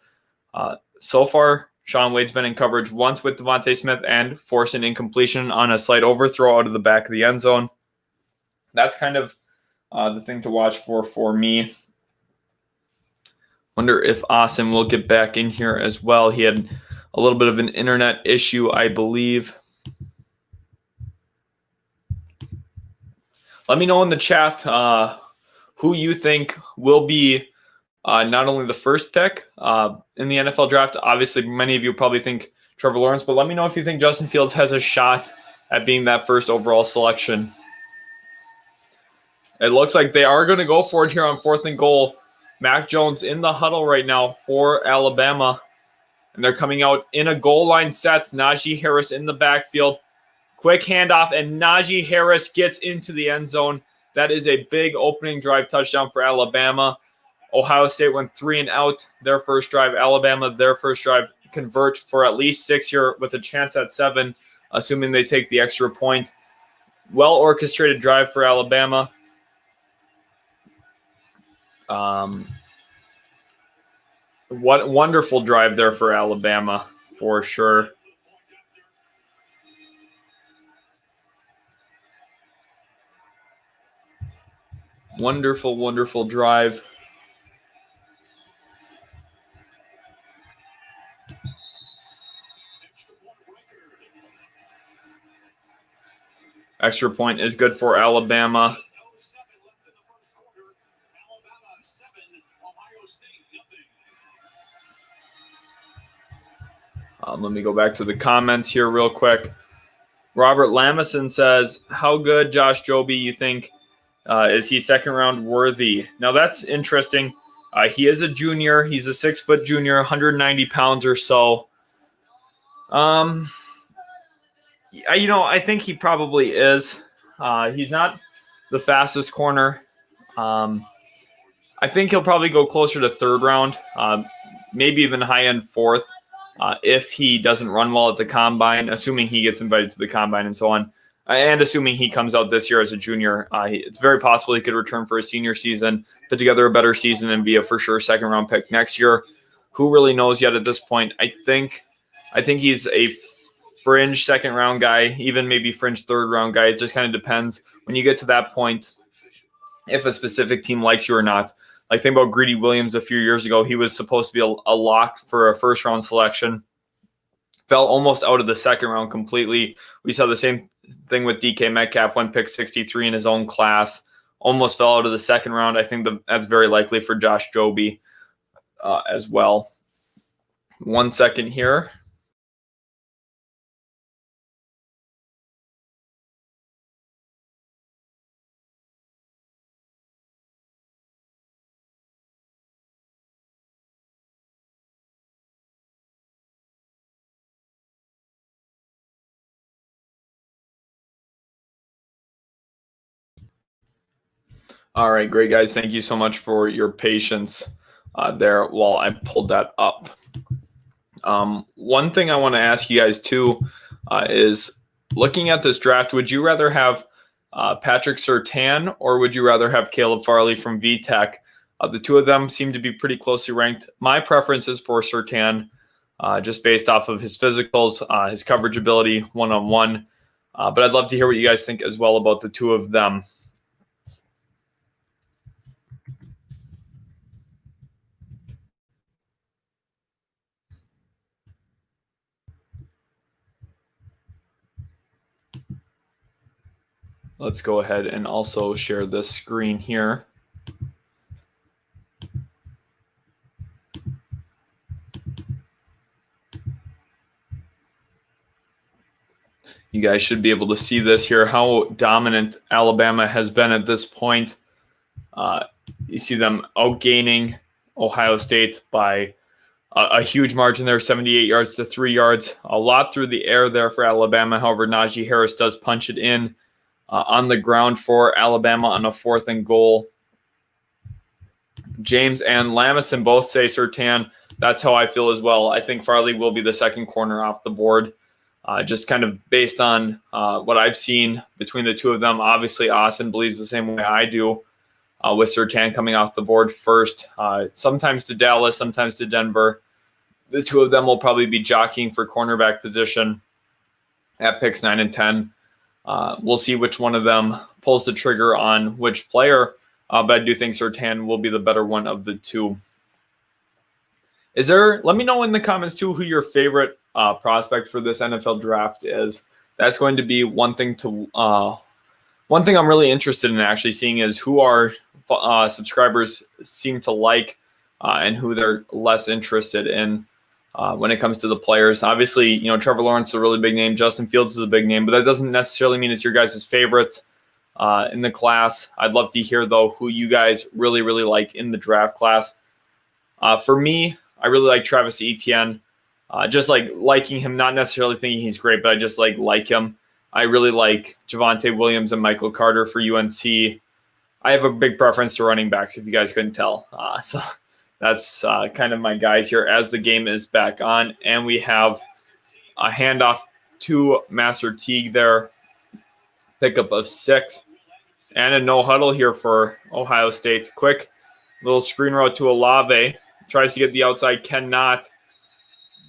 So far, Shaun Wade's been in coverage once with DeVonta Smith and forced an incompletion on a slight overthrow out of the back of the end zone. That's kind of the thing to watch for me. Wonder if Austin will get back in here as well. He had a little bit of an internet issue, I believe. Let me know in the chat who you think will be not only the first pick in the NFL draft. Obviously, many of you probably think Trevor Lawrence, but let me know if you think Justin Fields has a shot at being that first overall selection. It looks like they are going to go for it here on 4th and goal. Mac Jones in the huddle right now for Alabama, and they're coming out in a goal line set. Najee Harris in the backfield. Quick handoff, and Najee Harris gets into the end zone. That is a big opening drive touchdown for Alabama. Ohio State went 3 and out their first drive. Alabama, their first drive, convert for at least 6 here with a chance at 7, assuming they take the extra point. Well-orchestrated drive for Alabama. What wonderful drive there for Alabama, for sure. Wonderful, wonderful drive. Extra point is good for Alabama. Let me go back to the comments here real quick. Robert Lamison says, how good Josh Joby you think? Is he second round worthy? Now that's interesting. He is a junior. He's a 6-foot junior, 190 pounds or so. I think he probably is. He's not the fastest corner. I think he'll probably go closer to third round, maybe even high-end fourth, if he doesn't run well at the combine, assuming he gets invited to the combine and so on, and assuming he comes out this year as a junior. It's very possible he could return for a senior season, put together a better season, and be a for sure second-round pick next year. Who really knows yet at this point? I think he's a fringe second-round guy, even maybe fringe third-round guy. It just kind of depends. When you get to that point, if a specific team likes you or not. Like, think about Greedy Williams a few years ago. He was supposed to be a lock for a first-round selection. Fell almost out of the second round completely. We saw the same thing with DK Metcalf, went pick 63 in his own class. Almost fell out of the second round. I think that's very likely for Josh Jobe as well. 1 second here. All right, great, guys. Thank you so much for your patience there while I pulled that up. One thing I want to ask you guys, too, is looking at this draft, would you rather have Patrick Surtain or would you rather have Caleb Farley from VTech? The two of them seem to be pretty closely ranked. My preference is for Surtain, just based off of his physicals, his coverage ability, one-on-one. But I'd love to hear what you guys think as well about the two of them. Let's go ahead and also share this screen here. You guys should be able to see this here, how dominant Alabama has been at this point. You see them outgaining Ohio State by a huge margin there, 78 yards to 3 yards. A lot through the air there for Alabama. However, Najee Harris does punch it in on the ground for Alabama on a 4th and goal. James and Lamison both say Surtain. That's how I feel as well. I think Farley will be the second corner off the board. Just kind of based on what I've seen between the two of them. Obviously, Austin believes the same way I do, with Surtain coming off the board first, sometimes to Dallas, sometimes to Denver. The two of them will probably be jockeying for cornerback position at picks 9 and 10. We'll see which one of them pulls the trigger on which player, but I do think Surtain will be the better one of the two. Let me know in the comments too who your favorite prospect for this NFL draft is. That's going to be one thing I'm really interested in actually seeing is who our subscribers seem to like and who they're less interested in when it comes to the players. Obviously, Trevor Lawrence is a really big name. Justin Fields is a big name, but that doesn't necessarily mean it's your guys' favorites in the class. I'd love to hear, though, who you guys really, really like in the draft class. For me, I really like Travis Etienne. Just liking him, not necessarily thinking he's great, but I just like him. I really like Javonte Williams and Michael Carter for UNC. I have a big preference to running backs, if you guys couldn't tell. So that's kind of my guys here as the game is back on. And we have a handoff to Master Teague there. Pickup of 6. And a no huddle here for Ohio State. Quick little screen route to Olave. Tries to get the outside, cannot.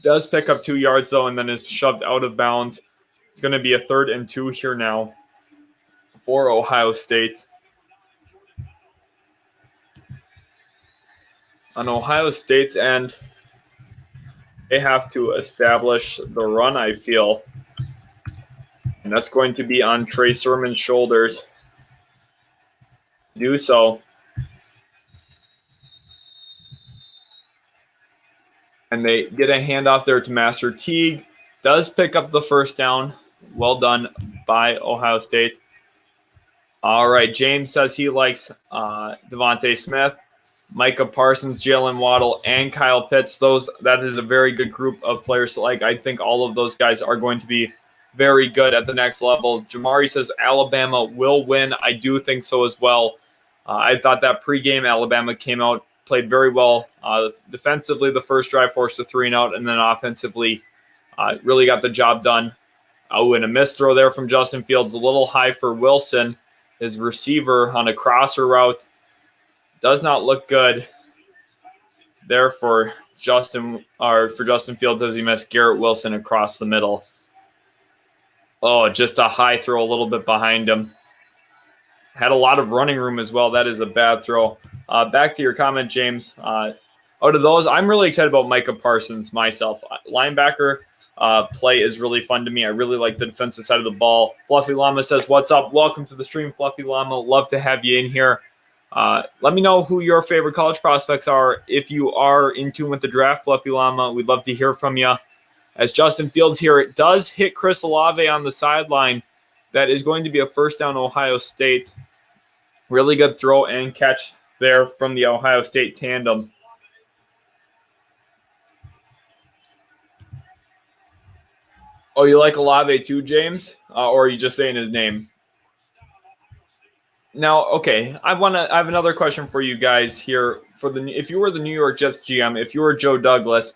Does pick up 2 yards, though, and then is shoved out of bounds. It's going to be a 3rd and 2 here now for Ohio State. On Ohio State's end, they have to establish the run, I feel. And that's going to be on Trey Sermon's shoulders. Do so. And they get a handoff there to Master Teague. Does pick up the first down. Well done by Ohio State. All right, James says he likes Devontae Smith, Micah Parsons, Jalen Waddle, and Kyle Pitts. That is a very good group of players to like. I think all of those guys are going to be very good at the next level. Jamari says Alabama will win. I do think so as well. I thought that pregame Alabama came out, played very well. Defensively, the first drive forced a 3-and-out, and then offensively really got the job done. Oh, and a missed throw there from Justin Fields, a little high for Wilson. His receiver on a crosser route does not look good there for Justin Fields as he missed Garrett Wilson across the middle. Oh, just a high throw a little bit behind him. Had a lot of running room as well. That is a bad throw. Back to your comment, James. Out of those, I'm really excited about Micah Parsons myself. Linebacker play is really fun to me. I really like the defensive side of the ball. Fluffy Llama says, what's up? Welcome to the stream, Fluffy Llama. Love to have you in here. Let me know who your favorite college prospects are. If you are in tune with the draft, Fluffy Llama, we'd love to hear from you. As Justin Fields here, it does hit Chris Olave on the sideline. That is going to be a first down Ohio State. Really good throw and catch there from the Ohio State tandem. Oh, you like Olave too, James? Or are you just saying his name? Now, okay, I have another question for you guys here. If you were the New York Jets GM, if you were Joe Douglas,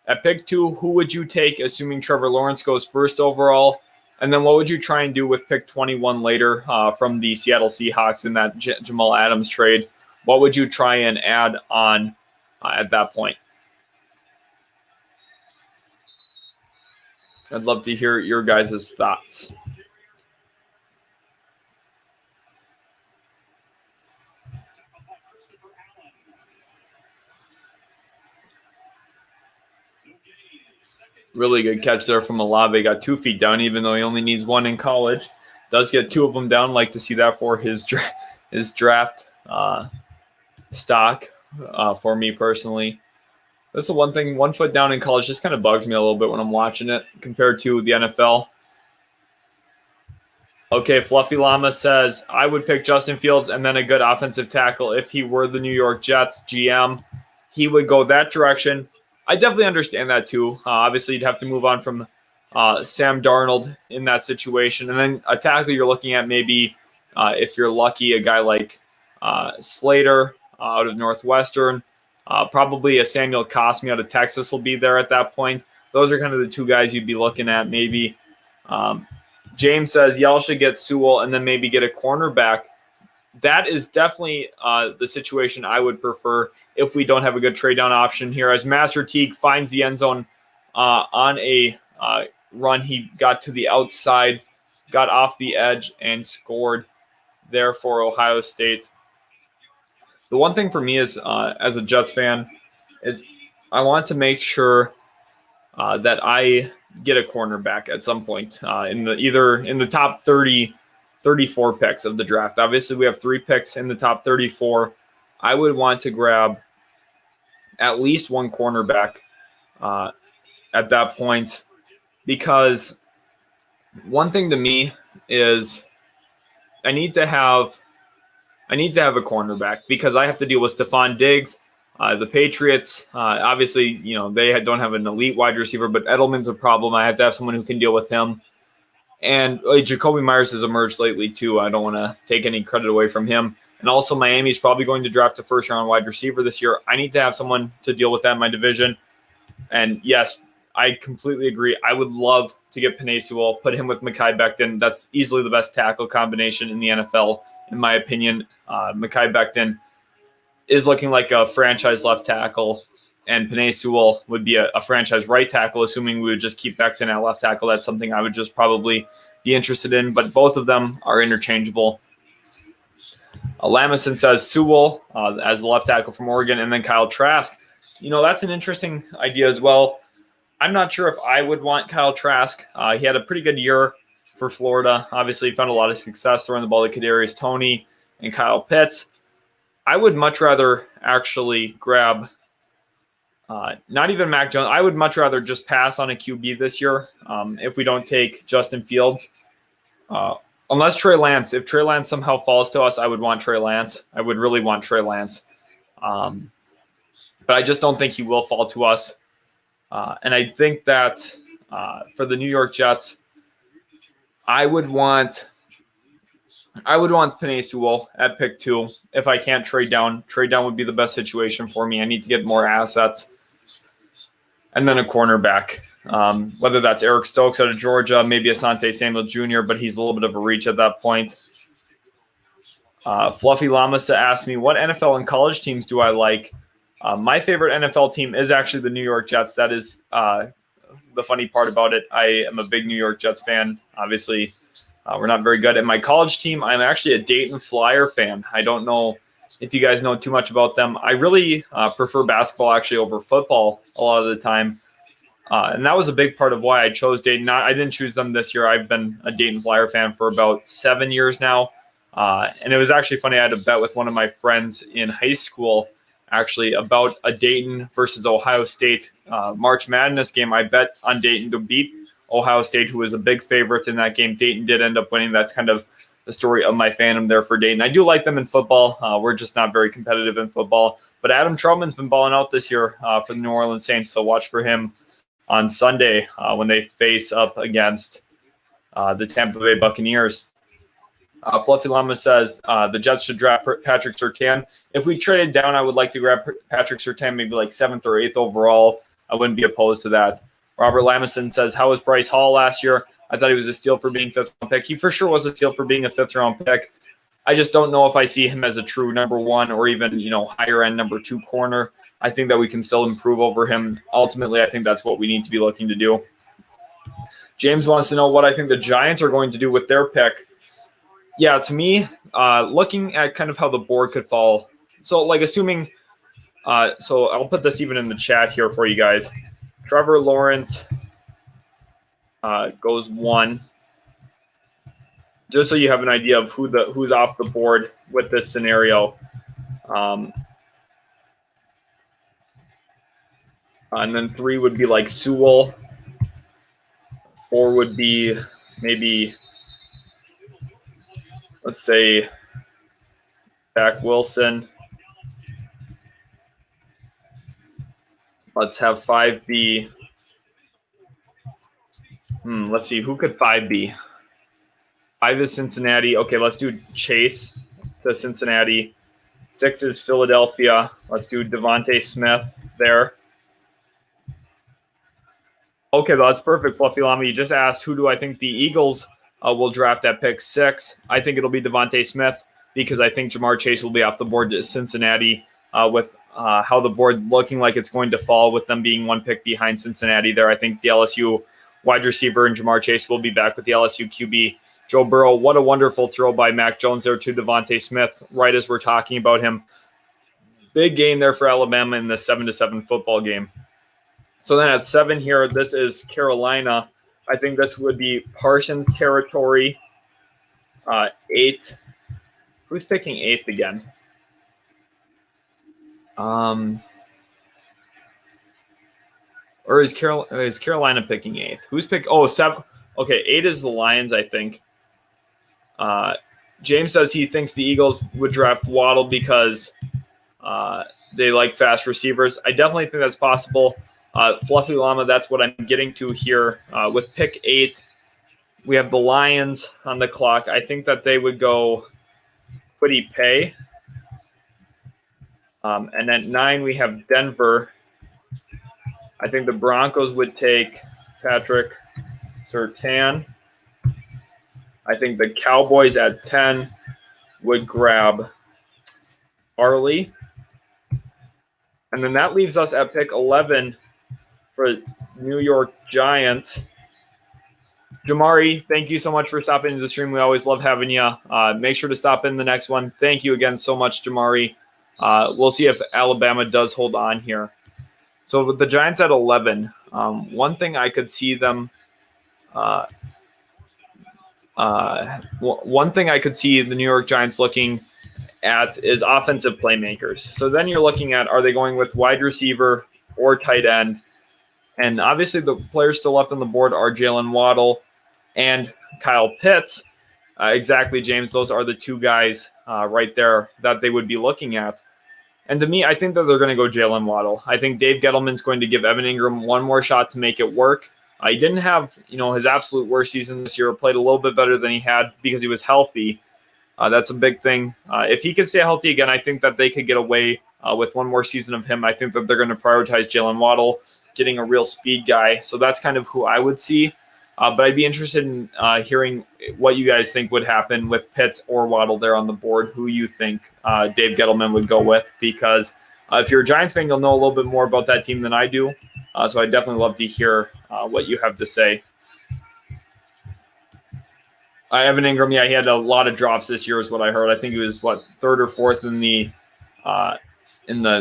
at pick 2, who would you take, assuming Trevor Lawrence goes first overall? And then what would you try and do with pick 21 later from the Seattle Seahawks in that Jamal Adams trade? What would you try and add on at that point? I'd love to hear your guys' thoughts. Really good catch there from Olave. Got 2 feet down, even though he only needs 1 in college. Does get 2 of them down. Like to see that for his draft stock for me personally. That's the one thing. 1 foot down in college just kind of bugs me a little bit when I'm watching it compared to the NFL. Okay, Fluffy Llama says, I would pick Justin Fields and then a good offensive tackle if he were the New York Jets GM. He would go that direction. I definitely understand that too. Obviously, you'd have to move on from Sam Darnold in that situation. And then a tackle you're looking at maybe, if you're lucky, a guy like Slater out of Northwestern. Probably a Samuel Cosmi out of Texas will be there at that point. Those are kind of the 2 guys you'd be looking at maybe. James says, y'all should get Sewell and then maybe get a cornerback. That is definitely the situation I would prefer if we don't have a good trade down option here. As Master Teague finds the end zone on a run, he got to the outside, got off the edge, and scored there for Ohio State. The one thing for me is, as a Jets fan, is I want to make sure that I get a cornerback at some point either in the top 34 picks of the draft. Obviously, we have 3 picks in the top 34. I would want to grab at least 1 cornerback at that point, because one thing to me is I need to have a cornerback because I have to deal with Stephon Diggs. The Patriots, obviously, they don't have an elite wide receiver, but Edelman's a problem. I have to have someone who can deal with him. And Jacoby Myers has emerged lately, too. I don't want to take any credit away from him. And also, Miami's probably going to draft a first-round wide receiver this year. I need to have someone to deal with that in my division. And, yes, I completely agree. I would love to get Penei Sewell, put him with Mekhi Becton. That's easily the best tackle combination in the NFL, in my opinion. Mekhi Becton is looking like a franchise left tackle, and Penei Sewell would be a franchise right tackle, assuming we would just keep Becton at left tackle. That's something I would just probably be interested in, but both of them are interchangeable. Lamison says Sewell as the left tackle from Oregon, and then Kyle Trask. That's an interesting idea as well. I'm not sure if I would want Kyle Trask. He had a pretty good year for Florida. Obviously, he found a lot of success throwing the ball to Kadarius Toney and Kyle Pitts. I would much rather actually grab not even Mac Jones. I would much rather just pass on a QB this year if we don't take Justin Fields. Unless Trey Lance. If Trey Lance somehow falls to us, I would want Trey Lance. I would really want Trey Lance. But I just don't think he will fall to us. And I think that for the New York Jets, I would want Penei Sewell at pick 2. If I can't trade down would be the best situation for me. I need to get more assets. And then a cornerback, whether that's Eric Stokes out of Georgia, maybe Asante Samuel Jr., but he's a little bit of a reach at that point. Fluffy Lamasa asked me, what NFL and college teams do I like? My favorite NFL team is actually the New York Jets. That is the funny part about it. I am a big New York Jets fan. Obviously, we're not very good. At my college team, I'm actually a Dayton Flyer fan. I don't know if you guys know too much about them. I really prefer basketball actually over football a lot of the time. And that was a big part of why I chose Dayton. I didn't choose them this year. I've been a Dayton Flyer fan for about 7 years now. And it was actually funny. I had a bet with one of my friends in high school actually about a Dayton versus Ohio State March Madness game. I bet on Dayton to beat Ohio State, who was a big favorite in that game. Dayton did end up winning. That's kind of the story of my fandom there for Dayton. I do like them in football. We're just not very competitive in football. But Adam Troutman's been balling out this year for the New Orleans Saints, so watch for him on Sunday when they face up against the Tampa Bay Buccaneers. Fluffy Llama says the Jets should draft Patrick Surtain. If we traded down, I would like to grab Patrick Surtain, maybe like 7th or 8th overall. I wouldn't be opposed to that. Robert Lamison says, how was Bryce Hall last year? I thought he was a steal for being 5th-round pick. He for sure was a steal for being a 5th-round pick. I just don't know if I see him as a true number 1 or even, higher-end number 2 corner. I think that we can still improve over him. Ultimately, I think that's what we need to be looking to do. James wants to know what I think the Giants are going to do with their pick. Yeah, to me, looking at kind of how the board could fall. So, assuming so I'll put this even in the chat here for you guys. Trevor Lawrence goes 1. Just so you have an idea of who's off the board with this scenario. And then 3 would be like Sewell. 4 would be maybe, let's say, Zach Wilson. Let's have 5 be. Let's see, who could 5 be? 5 is Cincinnati. Okay, let's do Chase to Cincinnati. 6 is Philadelphia. Let's do Devontae Smith there. Okay, that's perfect, Fluffy Llama. You just asked who do I think the Eagles will draft at pick 6. I think it'll be Devontae Smith because I think Jamar Chase will be off the board to Cincinnati with how the board looking like it's going to fall with them being 1 pick behind Cincinnati there. I think the LSU wide receiver and Jamar Chase will be back with the LSU QB. Joe Burrow, what a wonderful throw by Mac Jones there to Devontae Smith right as we're talking about him. Big gain there for Alabama in the 7-7 football game. So then at 7 here, this is Carolina. I think this would be Parsons territory. 8. Who's picking 8th again? Or is Carolina picking 8th? Who's pick? Oh, 7. Okay, 8 is the Lions, I think. James says he thinks the Eagles would draft Waddle because they like fast receivers. I definitely think that's possible. Fluffy Llama, that's what I'm getting to here. With pick 8, we have the Lions on the clock. I think that they would go Kwity Paye. And at 9, we have Denver. I think the Broncos would take Patrick Surtain. I think the Cowboys at 10 would grab Arley. And then that leaves us at pick 11 for New York Giants. Jamari, thank you so much for stopping into the stream. We always love having you. Make sure to stop in the next one. Thank you again so much, Jamari. We'll see if Alabama does hold on here. So with the Giants at 11, one thing I could see them one thing I could see the New York Giants looking at is offensive playmakers. So then you're looking at, are they going with wide receiver or tight end? And obviously the players still left on the board are Jalen Waddle and Kyle Pitts. Exactly, James. Those are the 2 guys right there that they would be looking at. And to me, I think that they're going to go Jalen Waddle. I think Dave Gettleman's going to give Evan Ingram one more shot to make it work. He didn't have, his absolute worst season this year. Played a little bit better than he had because he was healthy. That's a big thing. If he can stay healthy again, I think that they could get away with one more season of him. I think that they're going to prioritize Jalen Waddle, getting a real speed guy. So that's kind of who I would see. But I'd be interested in hearing what you guys think would happen with Pitts or Waddle there on the board, who you think Dave Gettleman would go with. Because if you're a Giants fan, you'll know a little bit more about that team than I do. So I'd definitely love to hear what you have to say. Evan Ingram, he had a lot of drops this year is what I heard. I think he was, third or fourth in the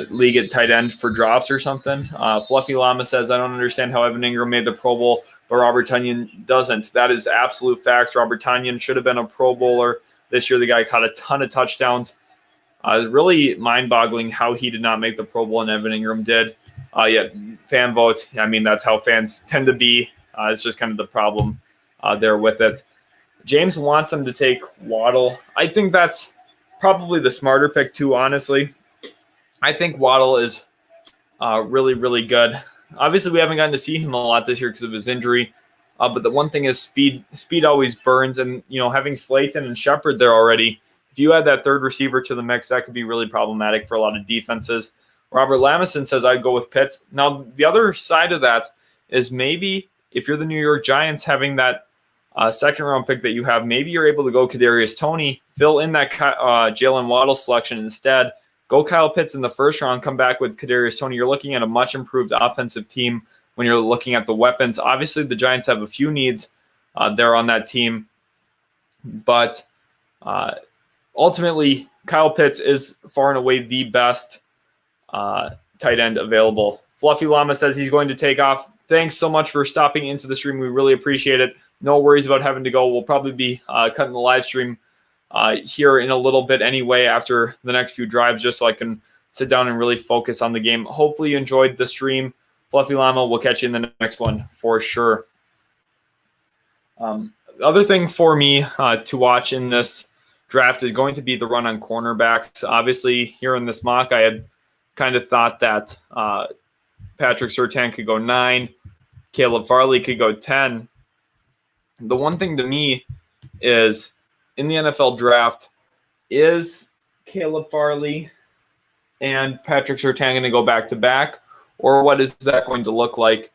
league at tight end for drops or something. Fluffy Llama says, I don't understand how Evan Ingram made the Pro Bowl, but Robert Tonyan doesn't. That is absolute facts. Robert Tonyan should have been a Pro Bowler this year. The guy caught a ton of touchdowns. It's really mind-boggling how he did not make the Pro Bowl and Evan Ingram did. Fan vote. I mean, that's how fans tend to be. It's just kind of the problem there with it. James wants them to take Waddle. I think that's probably the smarter pick too, honestly. I think Waddle is really, really good. Obviously, we haven't gotten to see him a lot this year because of his injury. But the one thing is speed. Speed always burns. And, having Slayton and Shepard there already, if you add that third receiver to the mix, that could be really problematic for a lot of defenses. Robert Lamison says I'd go with Pitts. Now, the other side of that is maybe if you're the New York Giants having that second-round pick that you have, maybe you're able to go Kadarius Toney, fill in that Jalen Waddle selection instead, go Kyle Pitts in the first round, come back with Kadarius Toney. You're looking at a much improved offensive team when you're looking at the weapons. Obviously, the Giants have a few needs there on that team, but ultimately, Kyle Pitts is far and away the best tight end available. Fluffy Llama says he's going to take off. Thanks so much for stopping into the stream. We really appreciate it. No worries about having to go. We'll probably be cutting the live stream here in a little bit anyway after the next few drives, just so I can sit down and really focus on the game. Hopefully you enjoyed the stream. Fluffy Llama, we'll catch you in the next one for sure. The other thing for me to watch in this draft is going to be the run on cornerbacks. Obviously, here in this mock, I had kind of thought that Patrick Surtain could go 9, Caleb Farley could go 10. The one thing to me is in the NFL draft, is Caleb Farley and Patrick Surtain going to go back to back, or what is that going to look like?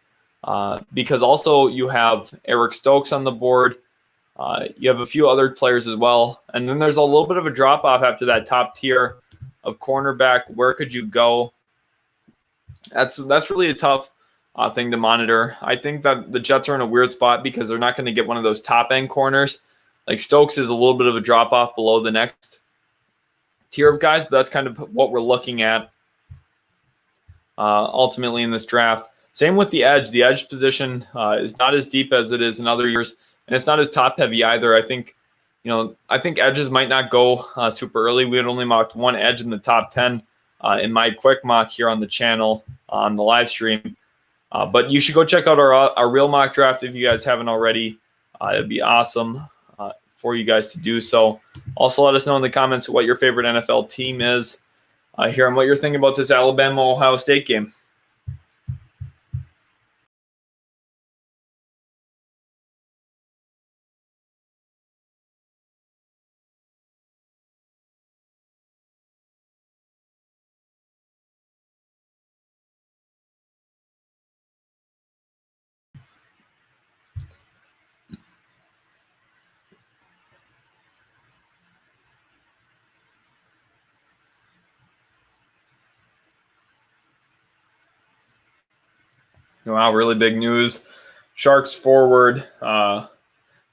Because also you have Eric Stokes on the board. You have a few other players as well. And then there's a little bit of a drop off after that top tier of cornerback. Where could you go? That's really a tough thing to monitor. I think that the Jets are in a weird spot because they're not going to get one of those top end corners. Like Stokes is a little bit of a drop off below the next tier of guys, but that's kind of what we're looking at ultimately in this draft. Same with the edge. The edge position is not as deep as it is in other years, and it's not as top heavy either. I think edges might not go super early. We had only mocked one edge in the top 10 in my quick mock here on the channel on the live stream. But you should go check out our real mock draft if you guys haven't already. It'd be awesome for you guys to do so. Also, let us know in the comments what your favorite NFL team is here and what you're thinking about this Alabama-Ohio State game. Wow, really big news. Sharks forward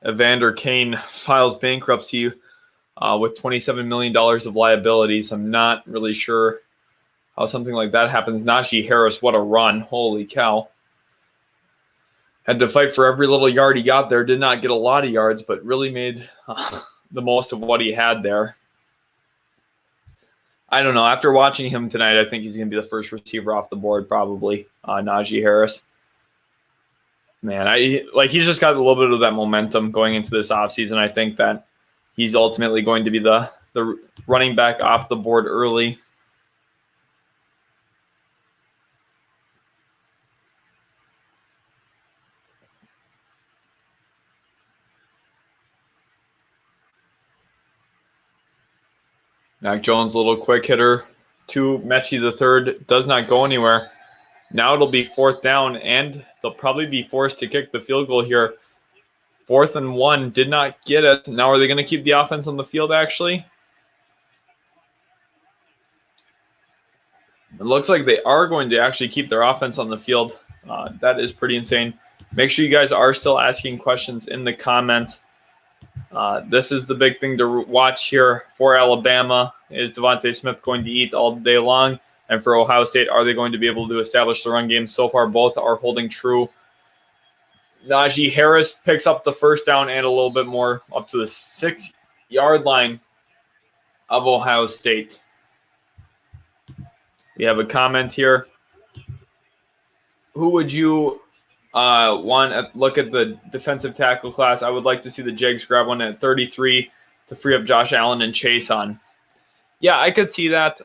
Evander Kane files bankruptcy with $27 million of liabilities. I'm not really sure how something like that happens. Najee Harris, what a run. Holy cow. Had to fight for every little yard he got there. Did not get a lot of yards, but really made the most of what he had there. I don't know. After watching him tonight, I think he's going to be the first receiver off the board, probably, Najee Harris. Man, he's just got a little bit of that momentum going into this offseason. I think that he's ultimately going to be the running back off the board early. Mac Jones, a little quick hitter to Mechie the third, does not go anywhere. Now it'll be 4th down, and they'll probably be forced to kick the field goal here. 4th and 1, did not get it. Now are they going to keep the offense on the field, actually? It looks like they are going to actually keep their offense on the field. That is pretty insane. Make sure you guys are still asking questions in the comments. This is the big thing to watch here for Alabama. Is Devontae Smith going to eat all day long? And for Ohio State, are they going to be able to establish the run game? So far, both are holding true. Najee Harris picks up the first down and a little bit more up to the 6-yard line of Ohio State. We have a comment here. Who would you want to look at the defensive tackle class? I would like to see the Jags grab one at 33 to free up Josh Allen and Chase on. Yeah, I could see that.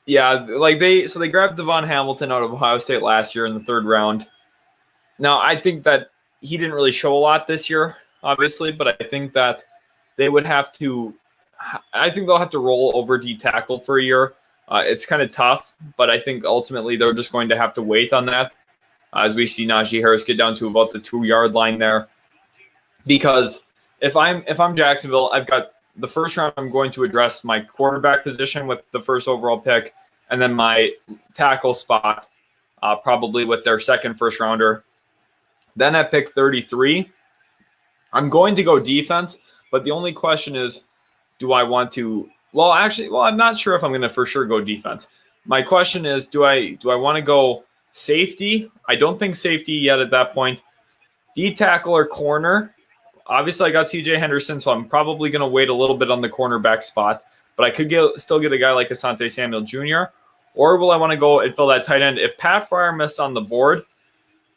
They grabbed Devon Hamilton out of Ohio State last year in the 3rd round. Now, I think that he didn't really show a lot this year, obviously, but I think that they would have to – I think they'll have to roll over D tackle for a year. It's kind of tough, but I think ultimately they're just going to have to wait on that as we see Najee Harris get down to about the 2-yard line there. Because if I'm Jacksonville, I've got the first round, I'm going to address my quarterback position with the 1st overall pick, and then my tackle spot probably with their 2nd first-rounder. Then at pick 33, I'm going to go defense, but the only question is, do I want to – I'm not sure if I'm going to for sure go defense. My question is, do I want to go safety? I don't think safety yet at that point. D tackle or corner? Obviously, I got C.J. Henderson, so I'm probably going to wait a little bit on the cornerback spot, but I could still get a guy like Asante Samuel Jr., or will I want to go and fill that tight end? If Pat Freiermuth's on the board,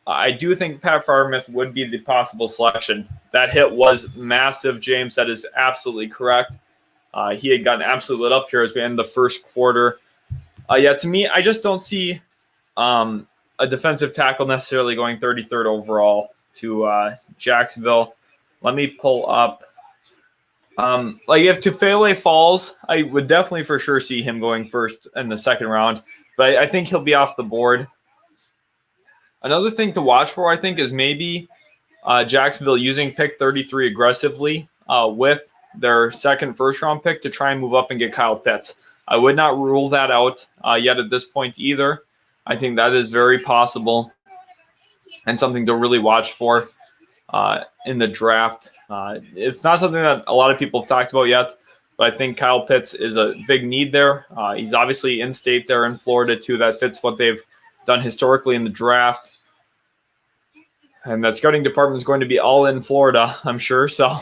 I do think Pat Freiermuth would be the possible selection. That hit was massive, James. That is absolutely correct. He had gotten absolutely lit up here as we end the first quarter. To me, I just don't see a defensive tackle necessarily going 33rd overall to Jacksonville. Let me pull up. If Tufele falls, I would definitely for sure see him going first in the 2nd round, but I think he'll be off the board. Another thing to watch for, I think, is maybe Jacksonville using pick 33 aggressively with their 2nd first-round pick to try and move up and get Kyle Pitts. I would not rule that out yet at this point either. I think that is very possible and something to really watch for in the draft. It's not something that a lot of people have talked about yet, but I think Kyle Pitts is a big need there. He's obviously in-state there in Florida, too. That fits what they've done historically in the draft. And that scouting department is going to be all in Florida, I'm sure. So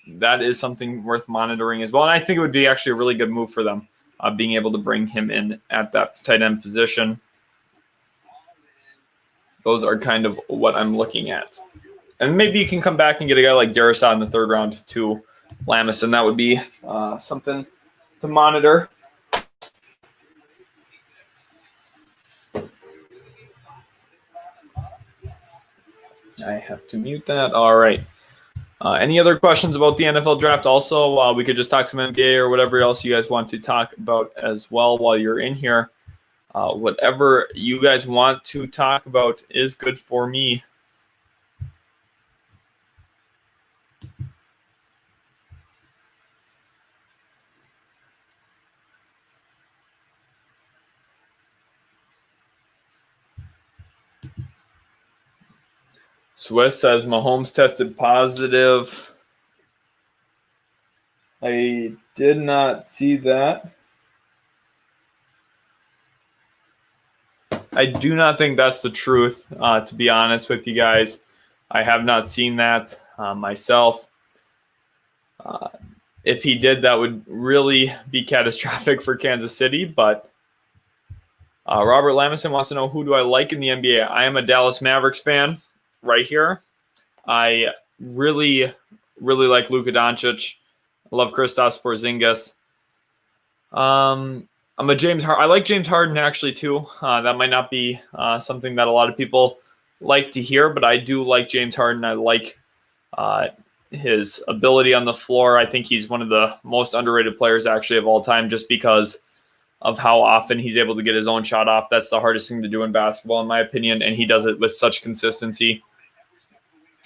that is something worth monitoring as well. And I think it would be actually a really good move for them, being able to bring him in at that tight end position. Those are kind of what I'm looking at. And maybe you can come back and get a guy like Darrisaw in the 3rd round to Lamison. That would be something to monitor. I have to mute that. All right. Any other questions about the NFL draft? Also, we could just talk some NBA or whatever else you guys want to talk about as well while you're in here. Whatever you guys want to talk about is good for me. Swiss says Mahomes tested positive. I did not see that. I do not think that's the truth, to be honest with you guys. I have not seen that myself. If he did, that would really be catastrophic for Kansas City. But Robert Lamison wants to know, who do I like in the NBA? I am a Dallas Mavericks fan right here. I really, really like Luka Doncic. I love Kristaps Porzingis. I'm a James Harden. I like James Harden actually too. That might not be something that a lot of people like to hear, but I do like James Harden. I like his ability on the floor. I think he's one of the most underrated players actually of all time, just because of how often he's able to get his own shot off. That's the hardest thing to do in basketball, in my opinion, and he does it with such consistency.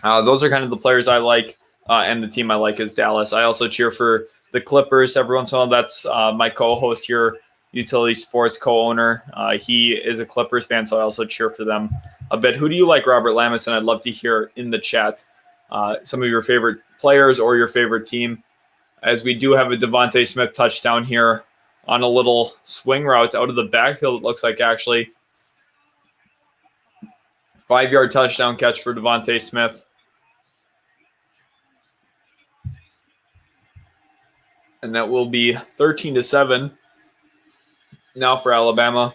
Those are kind of the players I like, and the team I like is Dallas. I also cheer for the Clippers every once in a while. That's my co-host here, Utility Sports co-owner. He is a Clippers fan, so I also cheer for them a bit. Who do you like, Robert Lamison? I'd love to hear in the chat some of your favorite players or your favorite team, as we do have a Devontae Smith touchdown here on a little swing route out of the backfield, it looks like, actually. 5-yard touchdown catch for Devontae Smith. And that will be 13-7 now for Alabama.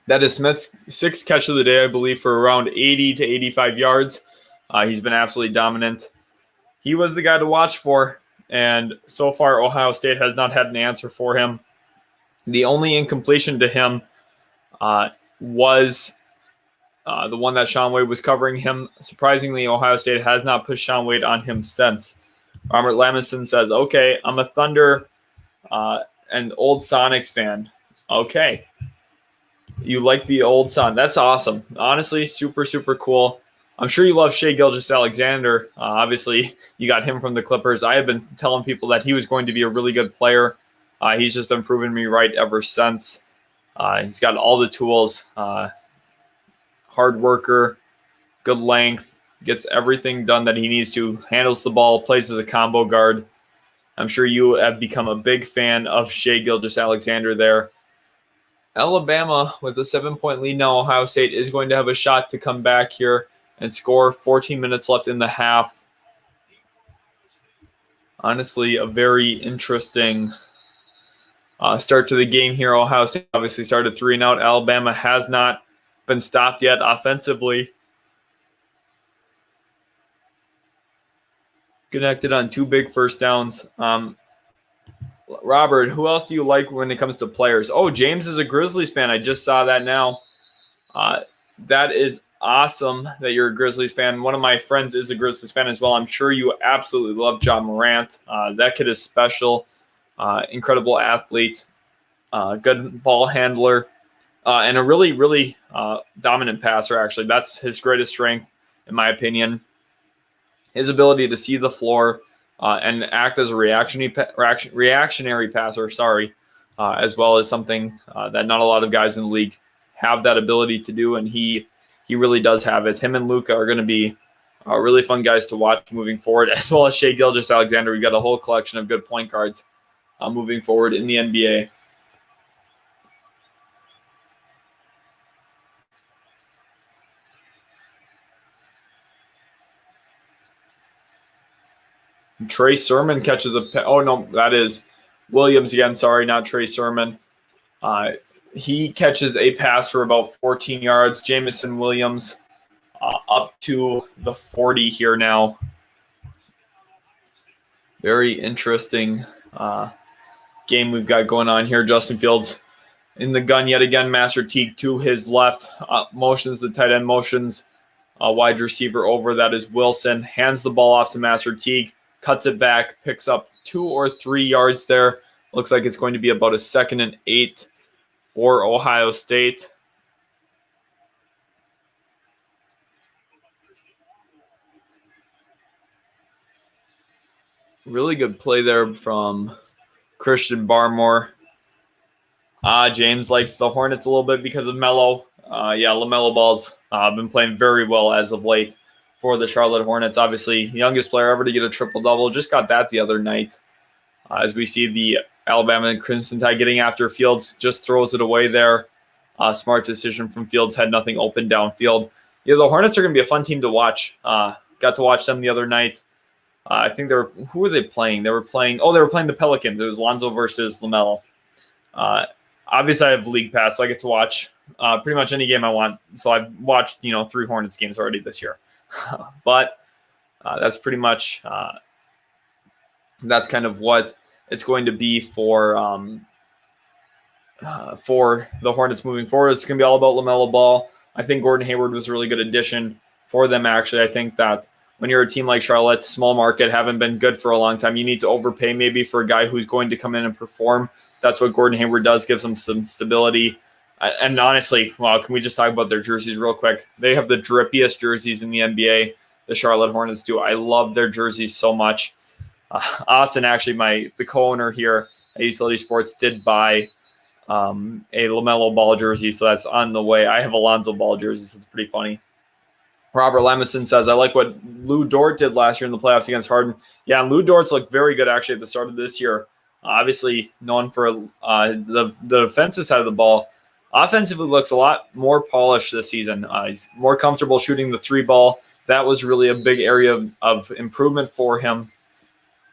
That is Smith's 6th catch of the day, I believe, for around 80 to 85 yards. He's been absolutely dominant. He was the guy to watch for, and so far Ohio State has not had an answer for him. The only incompletion to him was the one that Shaun Wade was covering him. Surprisingly, Ohio State has not pushed Shaun Wade on him since. Robert Lamison says, okay, I'm a Thunder and old Sonics fan. Okay. You like the old Son. That's awesome. Honestly, super, super cool. I'm sure you love Shai Gilgeous-Alexander. Obviously, you got him from the Clippers. I have been telling people that he was going to be a really good player. He's just been proving me right ever since. He's got all the tools. Hard worker, good length, gets everything done that he needs to, handles the ball, plays as a combo guard. I'm sure you have become a big fan of Shai Gilgeous-Alexander there. Alabama with a 7-point lead now. Ohio State is going to have a shot to come back here and score. 14 minutes left in the half. Honestly, a very interesting start to the game here. Ohio State obviously started 3-and-out. Alabama has not been stopped yet offensively. Connected on 2 big first downs. Robert, who else do you like when it comes to players? Oh, James is a Grizzlies fan. I just saw that now. That is awesome that you're a Grizzlies fan. One of my friends is a Grizzlies fan as well. I'm sure you absolutely love Ja Morant. That kid is special. Incredible athlete. Good ball handler. And a really, really dominant passer, actually. That's his greatest strength, in my opinion. His ability to see the floor and act as a reactionary passer, as well as something that not a lot of guys in the league have that ability to do, and he really does have it. Him and Luka are going to be really fun guys to watch moving forward, as well as Shai Gilgeous-Alexander. We got a whole collection of good point guards moving forward in the NBA. Trey Sermon catches oh no, that is Williams again. Sorry, not Trey Sermon. He catches a pass for about 14 yards. Jamison Williams up to the 40 here now. Very interesting game we've got going on here. Justin Fields in the gun yet again. Master Teague to his left. Motions the tight end, motions wide receiver over. That is Wilson. Hands the ball off to Master Teague. Cuts it back, picks up 2 or 3 yards there. Looks like it's going to be about a 2nd and 8 for Ohio State. Really good play there from Christian Barmore. James likes the Hornets a little bit because of Melo. LaMelo Ball's been playing very well as of late for the Charlotte Hornets. Obviously, youngest player ever to get a triple-double. Just got that the other night. As we see the Alabama and Crimson Tide getting after Fields, just throws it away there. Smart decision from Fields, had nothing open downfield. Yeah, the Hornets are going to be a fun team to watch. Got to watch them the other night. I think who were they playing? They were playing the Pelicans. It was Lonzo versus LaMelo. Obviously, I have League Pass, so I get to watch pretty much any game I want. So I've watched, 3 Hornets games already this year. But that's pretty much that's kind of what it's going to be for the Hornets moving forward. It's going to be all about LaMelo Ball. I think Gordon Hayward was a really good addition for them, actually. I think that when you're a team like Charlotte, small market, haven't been good for a long time. You need to overpay maybe for a guy who's going to come in and perform. That's what Gordon Hayward does, gives them some stability. And honestly, well, can we just talk about their jerseys real quick? They have the drippiest jerseys in the NBA. The Charlotte Hornets do. I love their jerseys so much. Austin, actually, the co-owner here at Utility Sports, did buy a LaMelo Ball jersey, so that's on the way. I have Alonzo Ball jerseys. It's pretty funny. Robert Lemison says, I like what Lou Dort did last year in the playoffs against Harden. Yeah, and Lou Dort's looked very good actually at the start of this year. Obviously known for the defensive side of the ball. Offensively looks a lot more polished this season. He's more comfortable shooting the 3 ball. That was really a big area of improvement for him.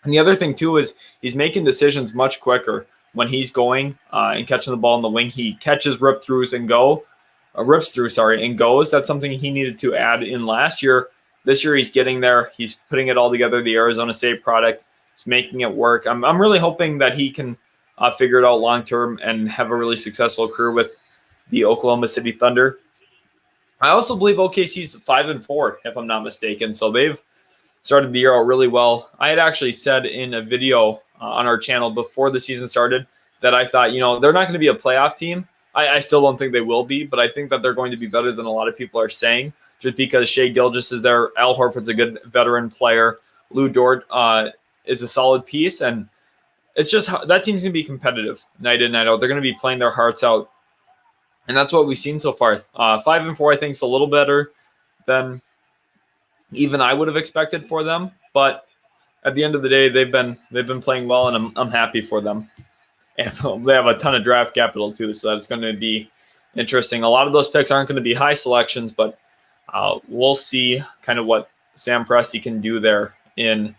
And the other thing, too, is he's making decisions much quicker when he's going and catching the ball in the wing. He catches rips through and goes. That's something he needed to add in last year. This year he's getting there. He's putting it all together, the Arizona State product. He's making it work. I'm really hoping that he can figure it out long-term and have a really successful career with the Oklahoma City Thunder. I also believe OKC's 5-4, if I'm not mistaken. So they've started the year out really well. I had actually said in a video on our channel before the season started that I thought, they're not going to be a playoff team. I still don't think they will be, but I think that they're going to be better than a lot of people are saying, just because Shai Gilgeous is there. Al Horford's a good veteran player. Lou Dort is a solid piece, and it's just that team's going to be competitive night in, night out. They're going to be playing their hearts out, and that's what we've seen so far. 5-4, I think, is a little better than even I would have expected for them, but at the end of the day, they've been playing well, and I'm happy for them. And they have a ton of draft capital too, so that's going to be interesting. A lot of those picks aren't going to be high selections, but we'll see kind of what Sam Presti can do there in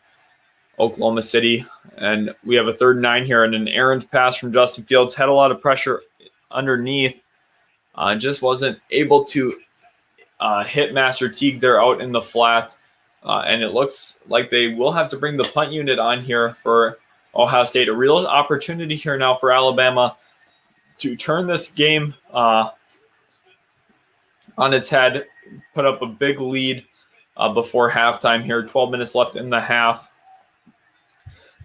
Oklahoma City. And we have a 3rd and 9 here, and an errant pass from Justin Fields. Had a lot of pressure underneath. Just wasn't able to hit Master Teague there out in the flat. And it looks like they will have to bring the punt unit on here for Ohio State. A real opportunity here now for Alabama to turn this game on its head, put up a big lead before halftime here. 12 minutes left in the half.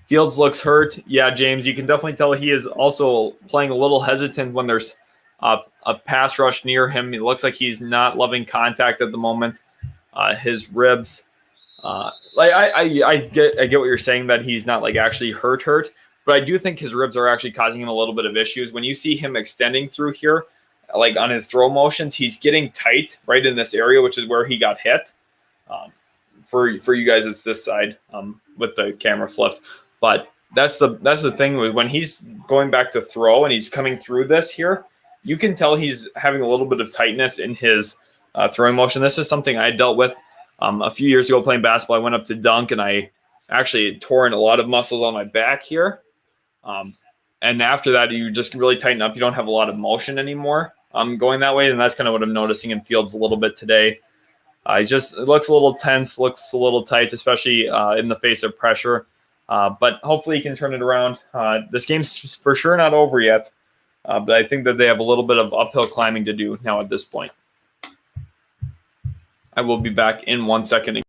Fields looks hurt. Yeah, James, you can definitely tell he is also playing a little hesitant when there's a pass rush near him. It looks like he's not loving contact at the moment. His ribs. I get what you're saying, that he's not like actually hurt, but I do think his ribs are actually causing him a little bit of issues. When you see him extending through here, like on his throw motions, he's getting tight right in this area, which is where he got hit. For you guys, it's this side with the camera flipped, but that's the thing with when he's going back to throw and he's coming through this here, you can tell he's having a little bit of tightness in his throwing motion. This is something I dealt with a few years ago playing basketball. I went up to dunk and I actually tore in a lot of muscles on my back here. And after that, you just really tighten up. You don't have a lot of motion anymore going that way. And that's kind of what I'm noticing in Fields a little bit today. It looks a little tense, looks a little tight, especially in the face of pressure. But hopefully he can turn it around. This game's for sure not over yet. But I think that they have a little bit of uphill climbing to do now at this point. I will be back in 1 second.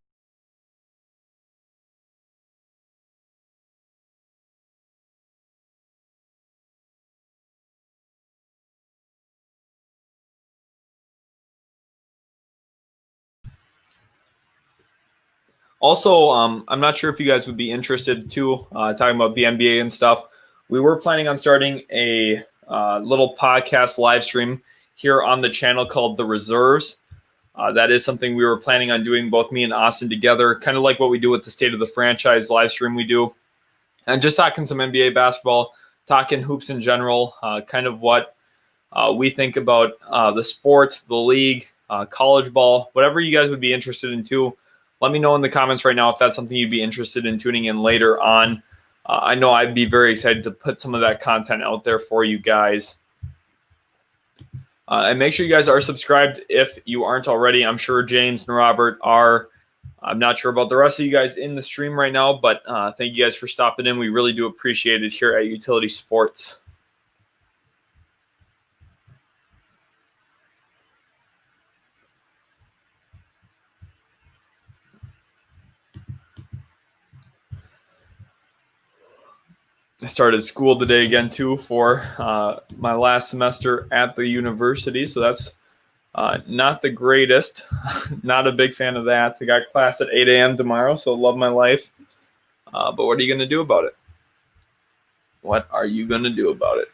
Also, I'm not sure if you guys would be interested too, talking about the NBA and stuff. We were planning on starting a little podcast live stream here on the channel called The Reserves. That is something we were planning on doing, both me and Austin together, kind of like what we do with the State of the Franchise live stream we do. And just talking some NBA basketball, talking hoops in general, kind of what we think about the sport, the league, college ball, whatever you guys would be interested in too. Let me know in the comments right now if that's something you'd be interested in tuning in later on. I know I'd be very excited to put some of that content out there for you guys. And make sure you guys are subscribed if you aren't already. I'm sure James and Robert are. I'm not sure about the rest of you guys in the stream right now, but thank you guys for stopping in. We really do appreciate it here at Utility Sports. I started school today again too for my last semester at the university, so that's not the greatest. Not a big fan of that. I got class at 8 a.m. tomorrow, so love my life. But what are you going to do about it? What are you going to do about it?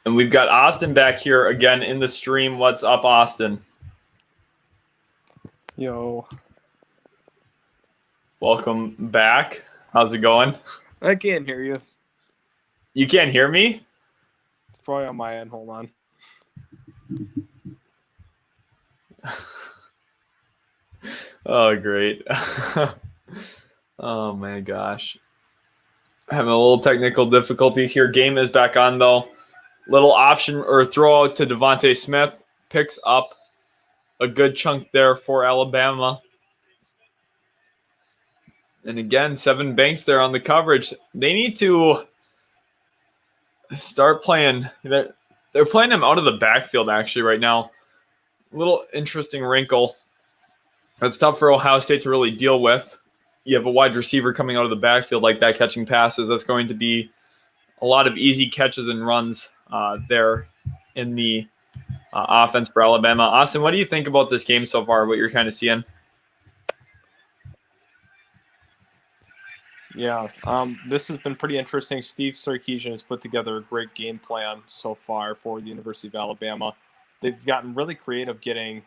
And we've got Austin back here again in the stream. What's up, Austin? Yo. Welcome back. How's it going? I can't hear you. You can't hear me? It's probably on my end. Hold on. Oh, great. Oh, my gosh. Having a little technical difficulties here. Game is back on, though. Little option or throw out to Devontae Smith. Picks up a good chunk there for Alabama. And again, Sevyn Banks there on the coverage. They need to start playing. They're playing him out of the backfield, actually, right now. A little interesting wrinkle. That's tough for Ohio State to really deal with. You have a wide receiver coming out of the backfield like that, catching passes. That's going to be a lot of easy catches and runs there in the offense for Alabama. Austin, what do you think about this game so far, what you're kind of seeing? Yeah, this has been pretty interesting. Steve Sarkisian has put together a great game plan so far for the University of Alabama. They've gotten really creative getting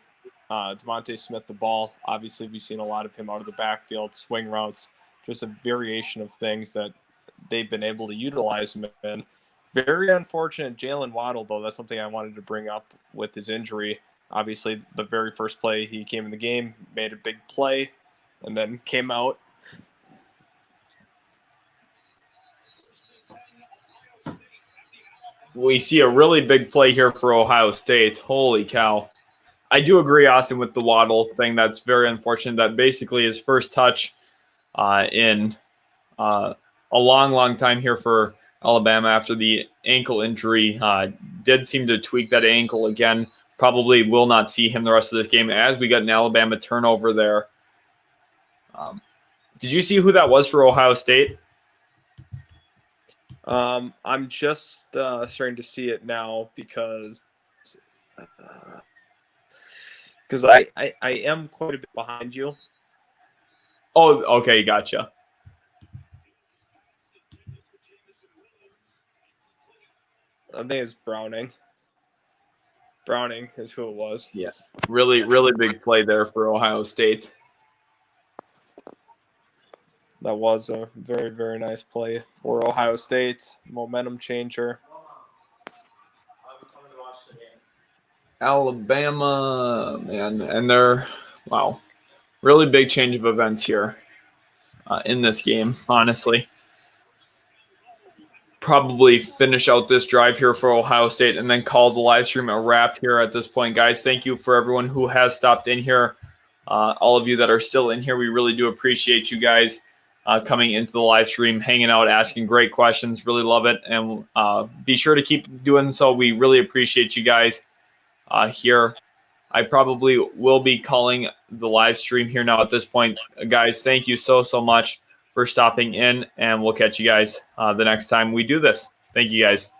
Devontae Smith the ball. Obviously, we've seen a lot of him out of the backfield, swing routes, just a variation of things that they've been able to utilize him in. Very unfortunate Jalen Waddle, though. That's something I wanted to bring up with his injury. Obviously, the very first play he came in the game, made a big play, and then came out. We see a really big play here for Ohio State. Holy cow. I do agree, Austin, with the Waddle thing. That's very unfortunate. That basically his first touch in a long, long time here for Alabama after the ankle injury. Did seem to tweak that ankle again. Probably will not see him the rest of this game as we got an Alabama turnover there. Did you see who that was for Ohio State? I'm just starting to see it now because I am quite a bit behind you. Oh, okay, gotcha. I think it's Browning. Browning is who it was. Yeah, really, really big play there for Ohio State. That was a very, very nice play for Ohio State. Momentum changer. Alabama, man, and they're, wow, really big change of events here in this game, honestly. Probably finish out this drive here for Ohio State and then call the live stream a wrap here at this point, guys. Thank you for everyone who has stopped in here. All of you that are still in here, we really do appreciate you guys coming into the live stream, hanging out, asking great questions. Really love it. And be sure to keep doing so. We really appreciate you guys here. I probably will be calling the live stream here now at this point. Guys, thank you so much for stopping in, and we'll catch you guys the next time we do this. Thank you, guys.